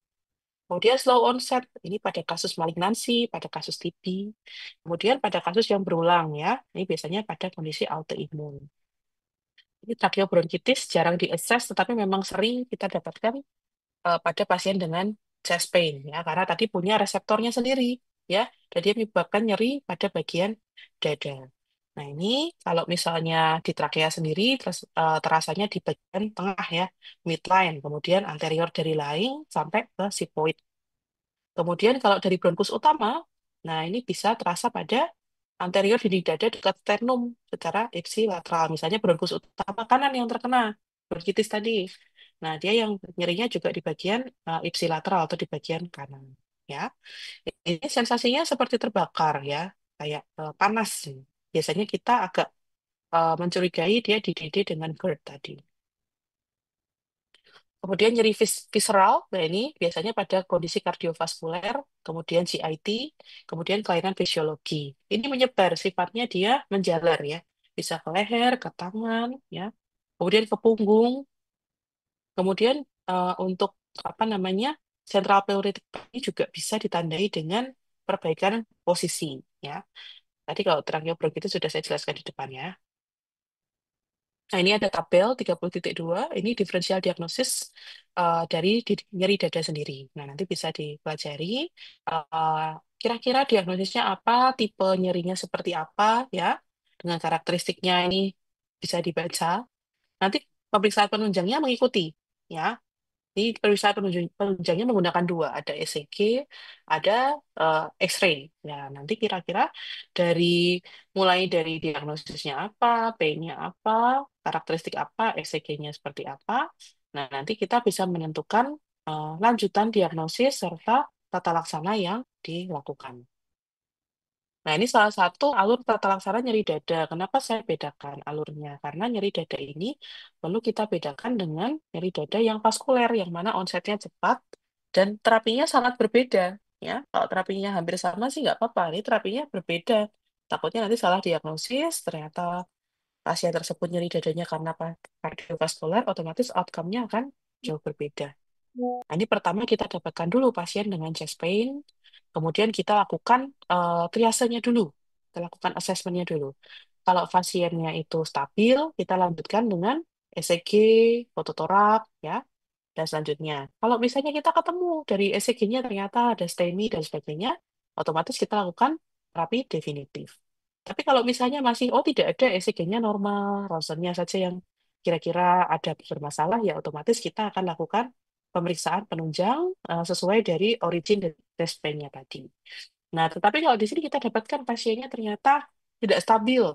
S1: Kemudian slow onset, ini pada kasus malignansi, pada kasus TB. Kemudian pada kasus yang berulang ya, ini biasanya pada kondisi autoimun. Ini tracheobronkitis jarang diakses, tetapi memang sering kita dapatkan pada pasien dengan chest pain ya karena tadi punya reseptornya sendiri ya dan dia menyebabkan nyeri pada bagian dada. Nah ini kalau misalnya di trakea sendiri terasanya di bagian tengah ya midline kemudian anterior dari laing sampai ke sipoid. Kemudian kalau dari bronkus utama, nah ini bisa terasa pada anterior dinding dada dekat sternum secara ipsilateral. Misalnya bronkus utama kanan yang terkena, bronkitis tadi. Nah, dia yang nyerinya juga di bagian ipsilateral atau di bagian kanan. Ya, ini sensasinya seperti terbakar ya, kayak panas. Biasanya kita agak mencurigai dia didede dengan GERD tadi. Kemudian nyeri visceral, nah ini biasanya pada kondisi kardiovaskuler, kemudian CIT, kemudian kelainan fisiologi. Ini menyebar, sifatnya dia menjalar ya. Bisa ke leher, ke tangan, ya. Kemudian ke punggung. Kemudian untuk apa namanya central pleuritic ini juga bisa ditandai dengan perbaikan posisi, ya. Tadi kalau tracheobronkitis sudah saya jelaskan di depan ya. Nah, ini ada tabel 30.2, ini diferensial diagnosis dari nyeri dada sendiri. Nah, nanti bisa dipelajari kira-kira diagnosisnya apa, tipe nyerinya seperti apa, ya, dengan karakteristiknya ini bisa dibaca. Nanti pemeriksaan penunjangnya mengikuti, ya. Ini pemeriksaan penunjangnya menggunakan dua, ada ECG, ada X-ray. Ya, nanti kira-kira dari mulai dari diagnosisnya apa, pain-nya apa, karakteristik apa, ECG-nya seperti apa. Nah, nanti kita bisa menentukan lanjutan diagnosis serta tata laksana yang dilakukan. Nah, ini salah satu alur tata laksana nyeri dada. Kenapa saya bedakan alurnya? Karena nyeri dada ini perlu kita bedakan dengan nyeri dada yang vaskuler, yang mana onsetnya cepat dan terapinya sangat berbeda. Ya, kalau terapinya hampir sama sih nggak apa-apa. Ini terapinya berbeda. Takutnya nanti salah diagnosis, ternyata pasien tersebut nyeri dadanya karena kardiovaskuler, otomatis outcome-nya akan jauh berbeda. Nah, ini pertama kita dapatkan dulu pasien dengan chest pain, kemudian kita lakukan triasenya dulu, kita lakukan assessment-nya dulu. Kalau pasiennya itu stabil, kita lanjutkan dengan ECG, fototorak, ya, dan selanjutnya. Kalau misalnya kita ketemu dari ECG-nya ternyata ada STEMI dan sebagainya, otomatis kita lakukan terapi definitif. Tapi kalau misalnya masih, oh tidak ada ECG-nya normal, ronsennya saja yang kira-kira ada bermasalah, ya otomatis kita akan lakukan pemeriksaan penunjang sesuai dari origin dari test plan-nya tadi. Nah, tetapi kalau di sini kita dapatkan pasiennya ternyata tidak stabil,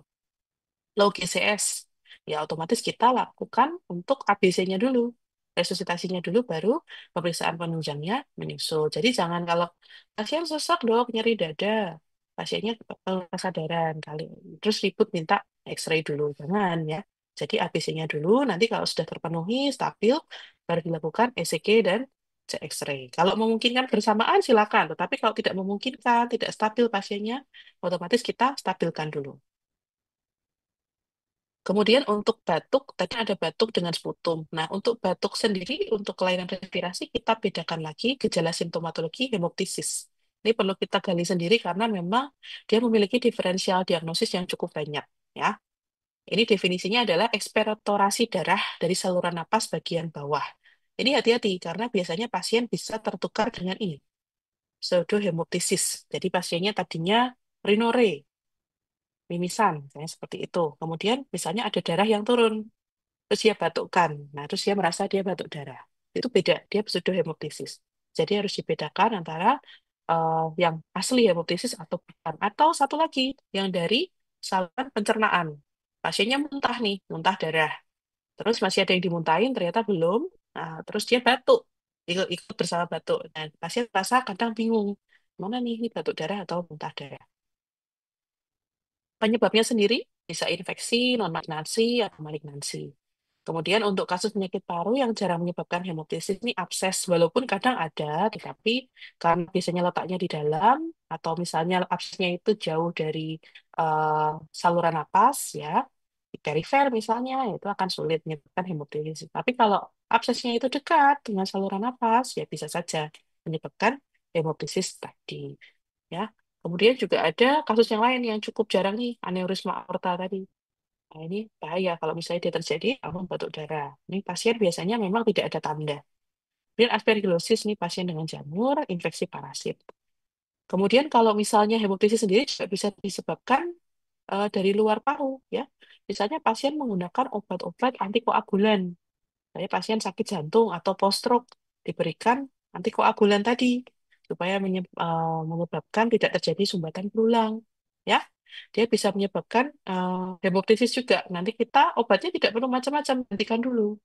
S1: low GCS, ya otomatis kita lakukan untuk ABC-nya dulu, resusitasinya dulu, baru pemeriksaan penunjangnya menyusul. Jadi jangan kalau pasien sesak dok, nyeri dada, pasiennya kesadaran kali, terus ribut minta X-ray dulu, jangan ya. Jadi ABC-nya dulu, nanti kalau sudah terpenuhi, stabil, baru dilakukan ECG dan cek X-ray. Kalau memungkinkan bersamaan silakan, tetapi kalau tidak memungkinkan, tidak stabil pasiennya, otomatis kita stabilkan dulu. Kemudian untuk batuk, tadi ada batuk dengan sputum. Nah, untuk batuk sendiri, untuk kelainan respirasi, kita bedakan lagi gejala simptomatologi hemoptisis. Ini perlu kita gali sendiri karena memang dia memiliki diferensial diagnosis yang cukup banyak. Ya, ini definisinya adalah ekspektorasi darah dari saluran napas bagian bawah. Ini hati-hati karena biasanya pasien bisa tertukar dengan ini, pseudohemoptisis. Jadi pasiennya tadinya rhinore, mimisan, misalnya seperti itu. Kemudian misalnya ada darah yang turun, terus dia batukkan. Nah, terus dia merasa dia batuk darah. Itu beda, dia pseudohemoptisis. Jadi harus dibedakan antara yang asli hemoptisis atau bukan. Atau satu lagi, yang dari saluran pencernaan. Pasiennya muntah nih, muntah darah. Terus masih ada yang dimuntahin, ternyata belum. Nah, terus dia batuk, ikut bersama batuk. Nah, pasien rasa kadang bingung, mana nih, ini batuk darah atau muntah darah. Penyebabnya sendiri bisa infeksi, non-malignansi, atau malignansi. Kemudian untuk kasus penyakit paru yang jarang menyebabkan hemoptisis ini abses, walaupun kadang ada, tetapi karena biasanya letaknya di dalam, atau misalnya absesnya itu jauh dari saluran napas, ya, di perifer misalnya, itu akan sulit menyebabkan hemoptisis. Tapi kalau absesnya itu dekat dengan saluran napas, ya bisa saja menyebabkan hemoptisis tadi. Ya, kemudian juga ada kasus yang lain yang cukup jarang nih, aneurisma aorta tadi. Nah, ini bahaya kalau misalnya dia terjadi namun batuk darah. Ini pasien biasanya memang tidak ada tanda. Kemudian aspergillosis ini pasien dengan jamur, infeksi parasit. Kemudian kalau misalnya hemoptisis sendiri juga bisa disebabkan dari luar paru, ya. Misalnya pasien menggunakan obat-obat antikoagulan. Saya pasien sakit jantung atau post-stroke diberikan antikoagulan tadi supaya menyebabkan tidak terjadi sumbatan berulang. Ya, dia bisa menyebabkan hemoptisis juga. Nanti kita obatnya tidak perlu macam-macam, hentikan dulu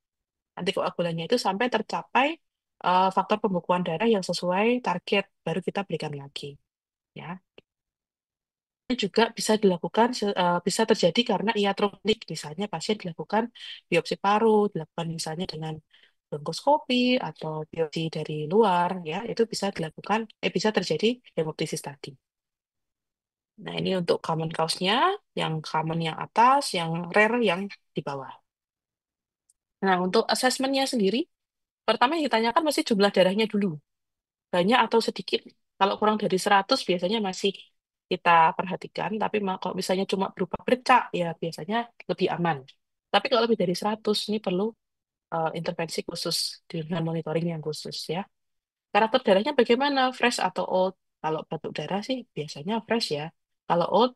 S1: antikoagulannya itu sampai tercapai faktor pembekuan darah yang sesuai target, baru kita berikan lagi. Ya, ini juga bisa dilakukan bisa terjadi karena iatrogenik, misalnya pasien dilakukan biopsi paru, dilakukan misalnya dengan bronkoskopi atau biopsi dari luar, ya itu bisa dilakukan, bisa terjadi hemoptisis tadi. Nah, ini untuk common cause-nya, yang common yang atas, yang rare yang di bawah. Nah, untuk assessment-nya sendiri, pertama yang ditanyakan masih jumlah darahnya dulu, banyak atau sedikit. Kalau kurang dari 100 biasanya masih kita perhatikan, tapi kalau misalnya cuma berupa bercak, ya biasanya lebih aman. Tapi kalau lebih dari 100, ini perlu intervensi khusus dengan monitoring yang khusus ya. Karakter darahnya bagaimana? Fresh atau old? Kalau batuk darah sih biasanya fresh ya. Kalau old,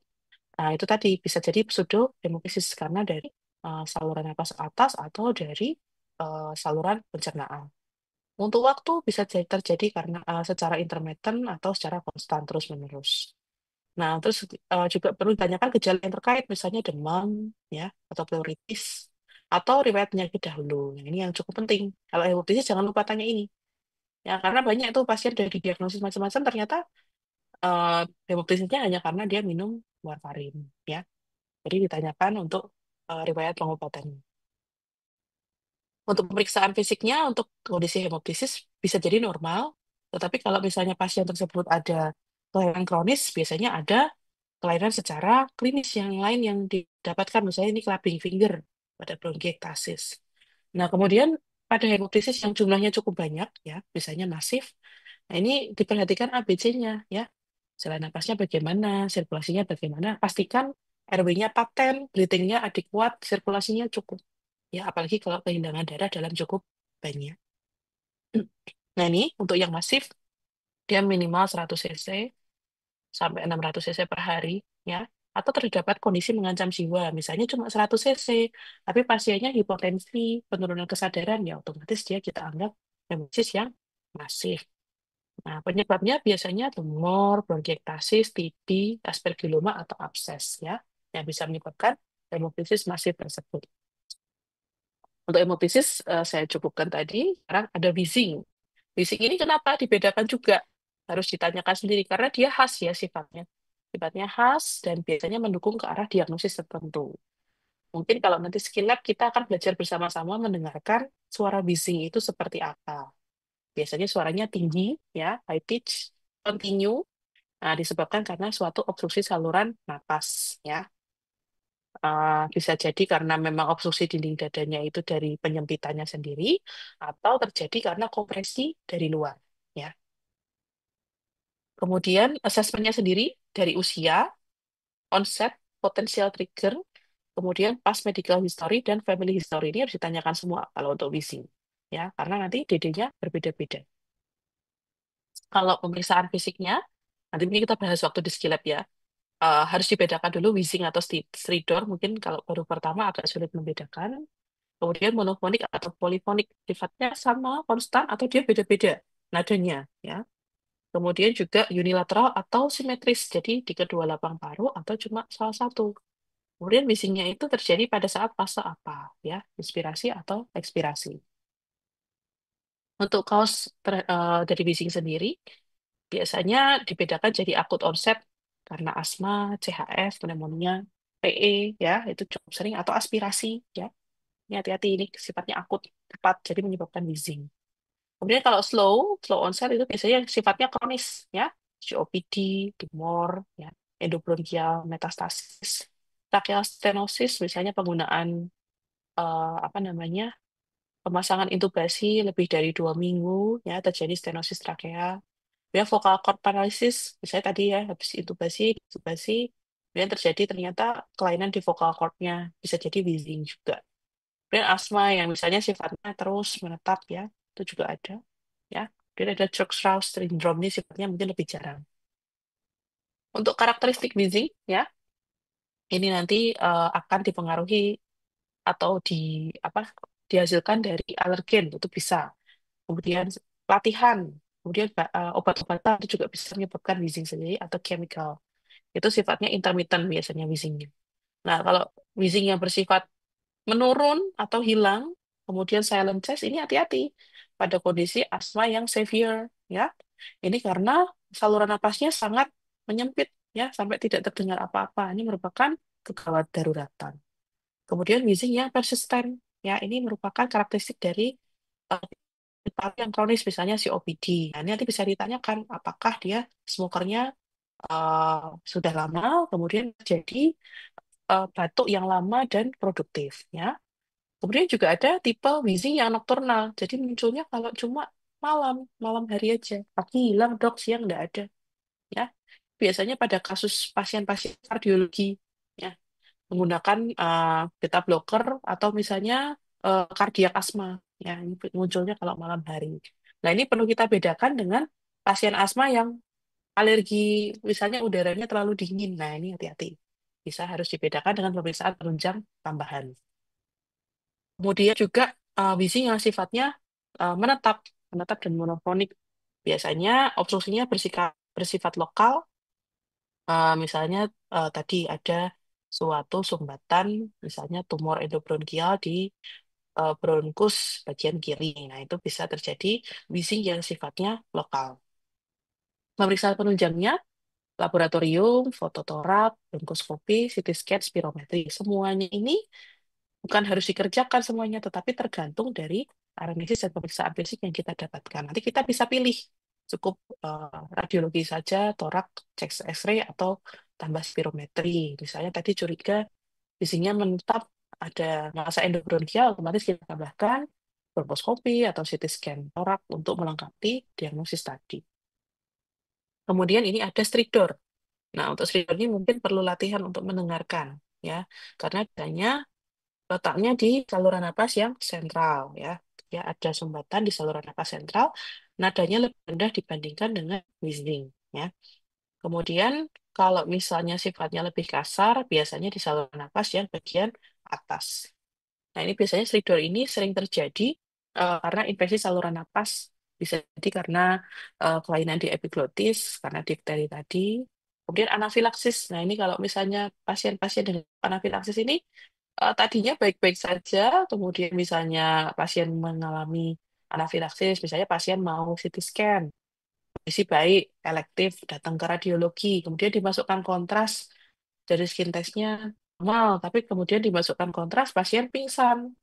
S1: nah itu tadi bisa jadi pseudo hemoptysis karena dari saluran napas atas atau dari saluran pencernaan. Untuk waktu bisa terjadi karena secara intermittent atau secara konstan terus-menerus. Nah, terus juga perlu ditanyakan gejala yang terkait, misalnya demam, ya, atau pleuritis, atau riwayat penyakit dahulu. Nah, ini yang cukup penting. Kalau hepatitis jangan lupa tanya ini. Ya, karena banyak tuh pasien dari diagnosis macam-macam ternyata uh, hepatitisnya hanya karena dia minum warfarin, ya. Jadi ditanyakan untuk riwayat pengobatan. Untuk pemeriksaan fisiknya, untuk kondisi hemoptisis bisa jadi normal, tetapi kalau misalnya pasien tersebut ada kelainan kronis, biasanya ada kelainan secara klinis yang lain yang didapatkan, misalnya ini clubbing finger pada bronkiektasis. Nah, kemudian pada hemoptisis yang jumlahnya cukup banyak, ya, misalnya masif, nah ini diperhatikan ABC-nya, ya, jalan napasnya bagaimana, sirkulasinya bagaimana, pastikan RW-nya paten, breathing-nya adekuat, sirkulasinya cukup. Ya, apalagi kalau kehilangan darah dalam cukup banyak. Nah, ini untuk yang masif, dia minimal 100 cc sampai 600 cc per hari, ya. atau terdapat kondisi mengancam jiwa, misalnya cuma 100 cc, tapi pasiennya hipotensi, penurunan kesadaran, ya otomatis dia kita anggap hemolisis yang masif. Nah, penyebabnya biasanya tumor, bronkiektasis, TB, aspergilloma, atau abses, ya, yang bisa menyebabkan hemolisis masif tersebut. Untuk hemolisis, saya cukupkan tadi. Sekarang ada wheezing. Wheezing ini kenapa dibedakan juga? Harus ditanyakan sendiri, karena dia khas ya sifatnya. Sifatnya khas dan biasanya mendukung ke arah diagnosis tertentu. Mungkin kalau nanti skill lab kita akan belajar bersama-sama mendengarkan suara wheezing itu seperti apa. Biasanya suaranya tinggi, ya, high pitch, continue. Nah, disebabkan karena suatu obstruksi saluran napas, ya. Bisa jadi karena memang obstruksi dinding dadanya itu dari penyempitannya sendiri, atau terjadi karena kompresi dari luar, ya. Kemudian asesmennya sendiri dari usia, onset, potensial trigger, kemudian past medical history dan family history ini harus ditanyakan semua kalau untuk wheezing, ya, karena nanti DD-nya berbeda-beda. Kalau pemeriksaan fisiknya, nanti mungkin kita bahas waktu di skill lab ya. Harus dibedakan dulu wheezing atau stridor, mungkin kalau baru pertama agak sulit membedakan. Kemudian monofonik atau polifonik, sifatnya sama, konstan, atau dia beda-beda nadanya, ya. Kemudian juga unilateral atau simetris, jadi di kedua lapang paru atau cuma salah satu. Kemudian wheezingnya itu terjadi pada saat fase apa, ya, inspirasi atau ekspirasi. Untuk kaos dari wheezing sendiri, biasanya dibedakan jadi akut onset karena asma, CHF, pneumonia, PE, ya, itu cukup sering, atau aspirasi, ya. Ini hati-hati, ini sifatnya akut, cepat, jadi menyebabkan wheezing. Kemudian kalau slow onset itu biasanya sifatnya kronis, ya. COPD, tumor, ya, endobronkial, metastasis, tracheal stenosis, misalnya penggunaan apa namanya pemasangan intubasi lebih dari 2 minggu, ya, terjadi stenosis trakea. Ya, vocal cord paralysis, misalnya tadi ya, habis intubasi, kemudian terjadi ternyata kelainan di vocal cord-nya, bisa jadi wheezing juga. Kemudian asma yang misalnya sifatnya terus menetap, ya, itu juga ada, ya. Kemudian ada Church-Strauss syndrome, ini sifatnya mungkin lebih jarang. Untuk karakteristik wheezing, ya, ini nanti akan dipengaruhi atau apa dihasilkan dari alergen, itu bisa. Kemudian latihan, kemudian obat-obatan itu juga bisa menyebabkan wheezing sendiri atau chemical. Itu sifatnya intermittent biasanya wheezingnya. Nah, kalau wheezing yang bersifat menurun atau hilang, kemudian silent chest, ini hati-hati pada kondisi asma yang severe, ya. Ini karena saluran napasnya sangat menyempit, ya, sampai tidak terdengar apa-apa. Ini merupakan kegawat daruratan. Kemudian wheezing yang persisten, ya, ini merupakan karakteristik dari paru yang kronis, misalnya COPD. Nah, ini nanti bisa ditanyakan apakah dia smokernya sudah lama, kemudian jadi batuk yang lama dan produktif, ya. Kemudian juga ada tipe wheezing yang nokturnal, jadi munculnya kalau cuma malam, malam hari aja. Pagi hilang, dok, siang nggak ada, ya. Biasanya pada kasus pasien-pasien kardiologi, ya, menggunakan beta blocker atau misalnya kardiak asma, ya, ini munculnya kalau malam hari. Nah, ini perlu kita bedakan dengan pasien asma yang alergi, misalnya udaranya terlalu dingin. Nah, ini hati-hati. Bisa harus dibedakan dengan pemeriksaan penunjang tambahan. Kemudian juga wheezing yang sifatnya menetap, menetap dan monofonik. Biasanya obstruksinya bersifat lokal, misalnya tadi ada suatu sumbatan, misalnya tumor endobronkial di bronkus bagian kiri. Nah, itu bisa terjadi wheezing yang sifatnya lokal. Pemeriksaan penunjangnya, laboratorium, fototorak, bronkoskopi, CT scan, spirometri. Semuanya ini bukan harus dikerjakan semuanya, tetapi tergantung dari anamnesis dan pemeriksaan fisik yang kita dapatkan. Nanti kita bisa pilih, cukup radiologi saja, torak, cek X-ray, atau tambah spirometri. Misalnya tadi curiga visinya menetap ada masa endobronkial, otomatis kita tambahkan bronkoskopi atau CT scan torak untuk melengkapi diagnosis tadi. Kemudian ini ada stridor. Nah, untuk stridor ini mungkin perlu latihan untuk mendengarkan, ya, karena adanya letaknya di saluran napas yang sentral, ya. Ya, ada sumbatan di saluran napas sentral, nadanya lebih rendah dibandingkan dengan wheezing, ya. Kemudian kalau misalnya sifatnya lebih kasar, biasanya di saluran napas yang bagian atas. Nah, ini biasanya stridor ini sering terjadi karena infeksi saluran napas. Bisa jadi karena kelainan di epiglotis, karena difteri tadi. Kemudian anafilaksis. Nah, ini kalau misalnya pasien-pasien dengan anafilaksis ini tadinya baik-baik saja, kemudian misalnya pasien mengalami anafilaksis, misalnya pasien mau CT scan, kondisi baik, elektif, datang ke radiologi, kemudian dimasukkan kontras dari skin testnya normal, tapi kemudian dimasukkan kontras, pasien pingsan.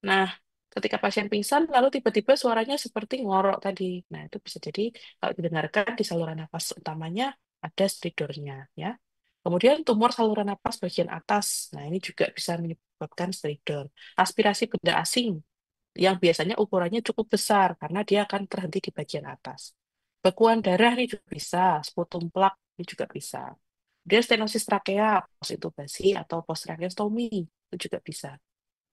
S1: Nah, ketika pasien pingsan, lalu tiba-tiba suaranya seperti ngorok tadi. Nah, itu bisa jadi kalau didengarkan di saluran napas utamanya ada stridornya, ya. Kemudian tumor saluran napas bagian atas. Nah, ini juga bisa menyebabkan stridor. Aspirasi benda asing yang biasanya ukurannya cukup besar karena dia akan terhenti di bagian atas. Bekuan darah ini juga bisa, sputum plak ini juga bisa. Dia stenosis trakea, postintubasi atau posttracheostomy itu juga bisa.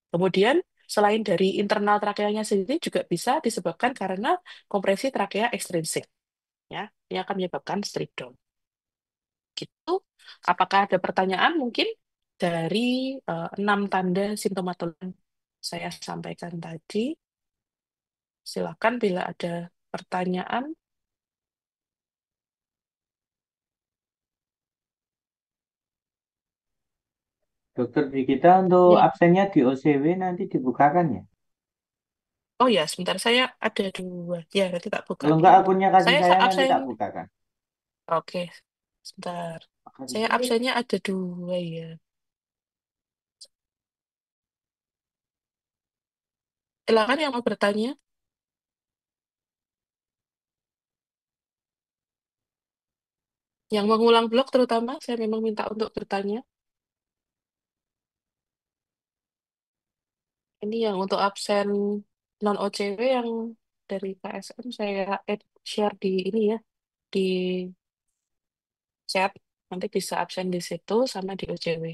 S1: Kemudian selain dari internal trakeanya sendiri juga bisa disebabkan karena kompresi trakea ekstrinsik. Ya, ini akan menyebabkan stridor. Gitu. Apakah ada pertanyaan mungkin dari 6 tanda simptomatologi yang saya sampaikan tadi? Silakan bila ada pertanyaan.
S4: Dokter di kita untuk
S1: Ya.
S4: absennya di OCW nanti dibukakan ya?
S1: Oh ya, sebentar saya ada 2. Ya, nanti tak
S4: Kalau
S1: bukain.
S4: enggak akunnya kasih
S1: Saya
S4: saya nanti
S1: absen.
S4: tak bukakan.
S1: Oke, sebentar. Saya
S4: Makasih.
S1: absennya ada 2 ya. Silakan yang mau bertanya. Yang mengulang blok terutama, saya memang minta untuk bertanya. Ini yang untuk absen non-OCW yang dari KSM saya share di ini ya, di chat. Nanti bisa absen di situ sama di OCW.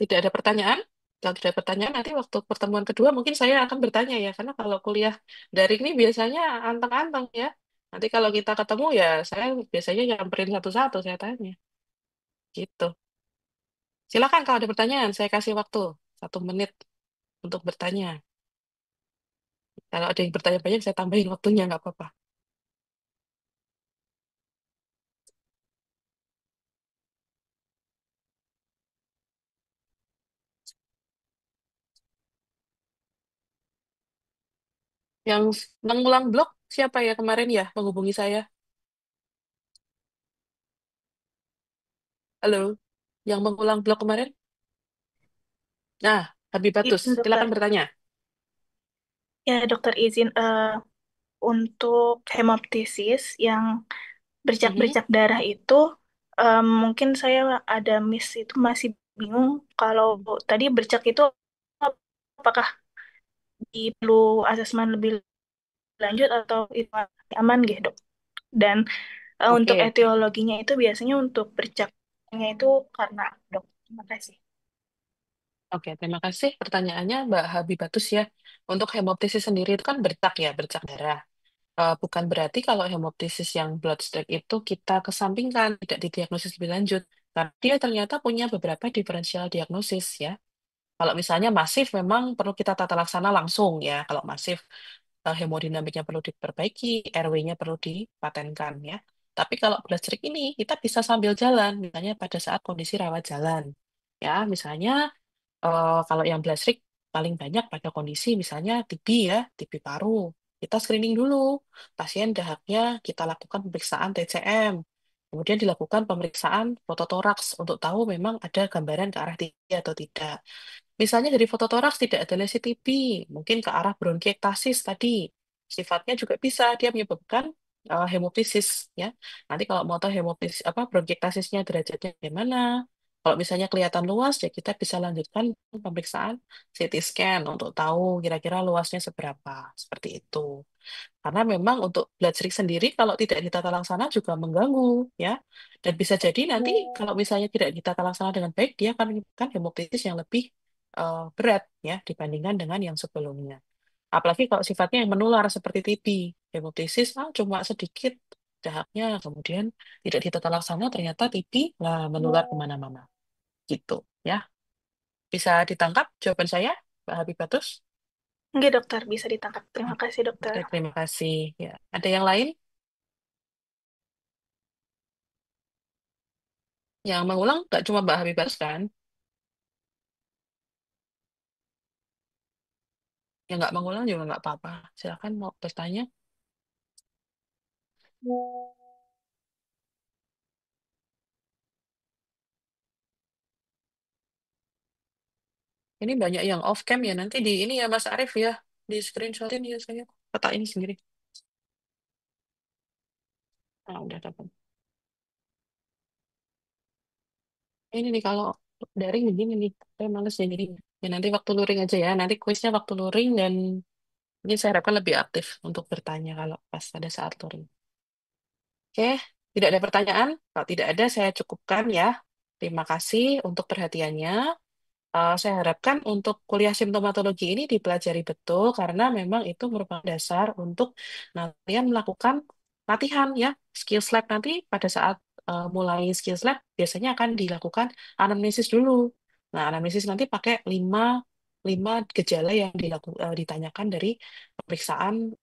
S1: Tidak ada pertanyaan? Kalau tidak ada pertanyaan, nanti waktu pertemuan kedua mungkin saya akan bertanya ya. Karena kalau kuliah daring ini biasanya anteng-anteng ya. Nanti kalau kita ketemu ya, saya biasanya nyamperin satu-satu, saya tanya. Gitu. Silakan kalau ada pertanyaan, saya kasih waktu 1 menit untuk bertanya. Kalau ada yang bertanya banyak, saya tambahin waktunya, nggak apa-apa. Yang mengulang blog, siapa ya kemarin ya menghubungi saya? Halo? Yang mengulang blog kemarin? Nah, Habibatus,
S5: Izin dokter.
S1: silakan bertanya.
S5: Ya dokter izin untuk hemoptisis yang
S1: Mhm.
S5: bercak-bercak darah itu mungkin saya ada miss itu masih bingung kalau tadi bercak itu apakah perlu asesmen lebih lanjut atau itu aman gitu dok. Dan untuk
S1: Oke,
S5: etiologinya itu biasanya untuk bercaknya itu karena apa, dok. Terima kasih.
S1: oke, terima kasih pertanyaannya Mbak Habibatus ya. Untuk hemoptisis sendiri itu kan bercak ya, bercak darah. Bukan berarti kalau hemoptisis yang bloodstreak itu kita kesampingkan, tidak didiagnosis lebih lanjut. Karena dia ternyata punya beberapa diferensial diagnosis ya. Kalau misalnya masif memang perlu kita tata laksana langsung ya. Kalau masif hemodinamiknya perlu diperbaiki, RW-nya perlu dipatenkan ya. Tapi kalau bloodstreak ini kita bisa sambil jalan, misalnya pada saat kondisi rawat jalan. Ya, misalnya kalau yang blastrik paling banyak pada kondisi misalnya TB ya, TB paru. Kita screening dulu. Pasien dahaknya kita lakukan pemeriksaan TCM. Kemudian dilakukan pemeriksaan fototoraks untuk tahu memang ada gambaran ke arah TB atau tidak. Misalnya dari fototoraks tidak ada lesi TB, mungkin ke arah bronkiektasis tadi. Sifatnya juga bisa dia menyebabkan hemoptisis ya. Nanti kalau mau tahu hemoptisis apa bronkiektasisnya derajatnya bagaimana, kalau misalnya kelihatan luas ya kita bisa lanjutkan pemeriksaan CT scan untuk tahu kira-kira luasnya seberapa, seperti itu. Karena memang untuk blood streak sendiri kalau tidak ditata laksana juga mengganggu ya. Dan bisa jadi nanti kalau misalnya tidak ditata laksana dengan baik dia akan menyebabkan hemoptisis yang lebih berat ya dibandingkan dengan yang sebelumnya. Apalagi kalau sifatnya yang menular seperti TB, hemoptysis cuma sedikit dahaknya, kemudian tidak ditata laksana ternyata TB lah menular kemana-mana gitu ya. Bisa ditangkap jawaban saya, Mbak Habibatus?
S5: Enggak, dokter, bisa ditangkap. Terima kasih, dokter.
S1: Oke, terima kasih. Ya, ada yang lain yang mengulang? Nggak cuma Mbak Habibatus kan? Yang nggak mengulang juga nggak apa-apa. Silakan mau bertanya. Ini banyak yang off cam ya. Nanti di ini ya Mas Arief ya. Di screenshotin ya saya. Kata ini sendiri. Udah dapat. Ini nih kalau daring begini nih. Saya males jadi. Ya nanti waktu luring aja ya. Nanti kuisnya waktu luring dan ini saya harapkan lebih aktif untuk bertanya kalau pas pada saat luring. Oke, tidak ada pertanyaan. Kalau tidak ada, saya cukupkan ya. Terima kasih untuk perhatiannya. Saya harapkan untuk kuliah simptomatologi ini dipelajari betul karena memang itu merupakan dasar untuk kalian melakukan latihan ya, skills lab nanti pada saat mulai skills lab biasanya akan dilakukan anamnesis dulu. Nah, anamnesis nanti pakai lima gejala yang ditanyakan dari pemeriksaan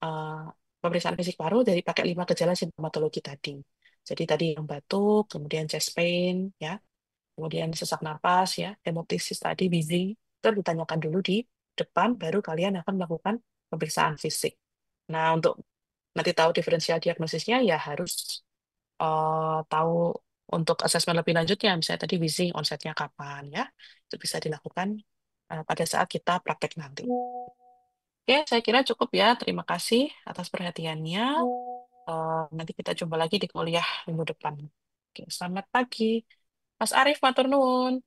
S1: pemeriksaan fisik paru dari pakai 5 gejala simptomatologi tadi. Jadi tadi yang batuk, kemudian chest pain, ya, kemudian sesak napas ya, hemoptysis tadi, wheezing, itu ditanyakan dulu di depan, baru kalian akan melakukan pemeriksaan fisik. Nah, untuk nanti tahu diferensial diagnosisnya ya harus tahu untuk asesmen lebih lanjutnya, misalnya tadi wheezing onsetnya kapan ya, itu bisa dilakukan pada saat kita praktek nanti. Oke, saya kira cukup ya. Terima kasih atas perhatiannya. Nanti kita jumpa lagi di kuliah minggu depan. Oke, selamat pagi. Mas Arief, matur nuwun.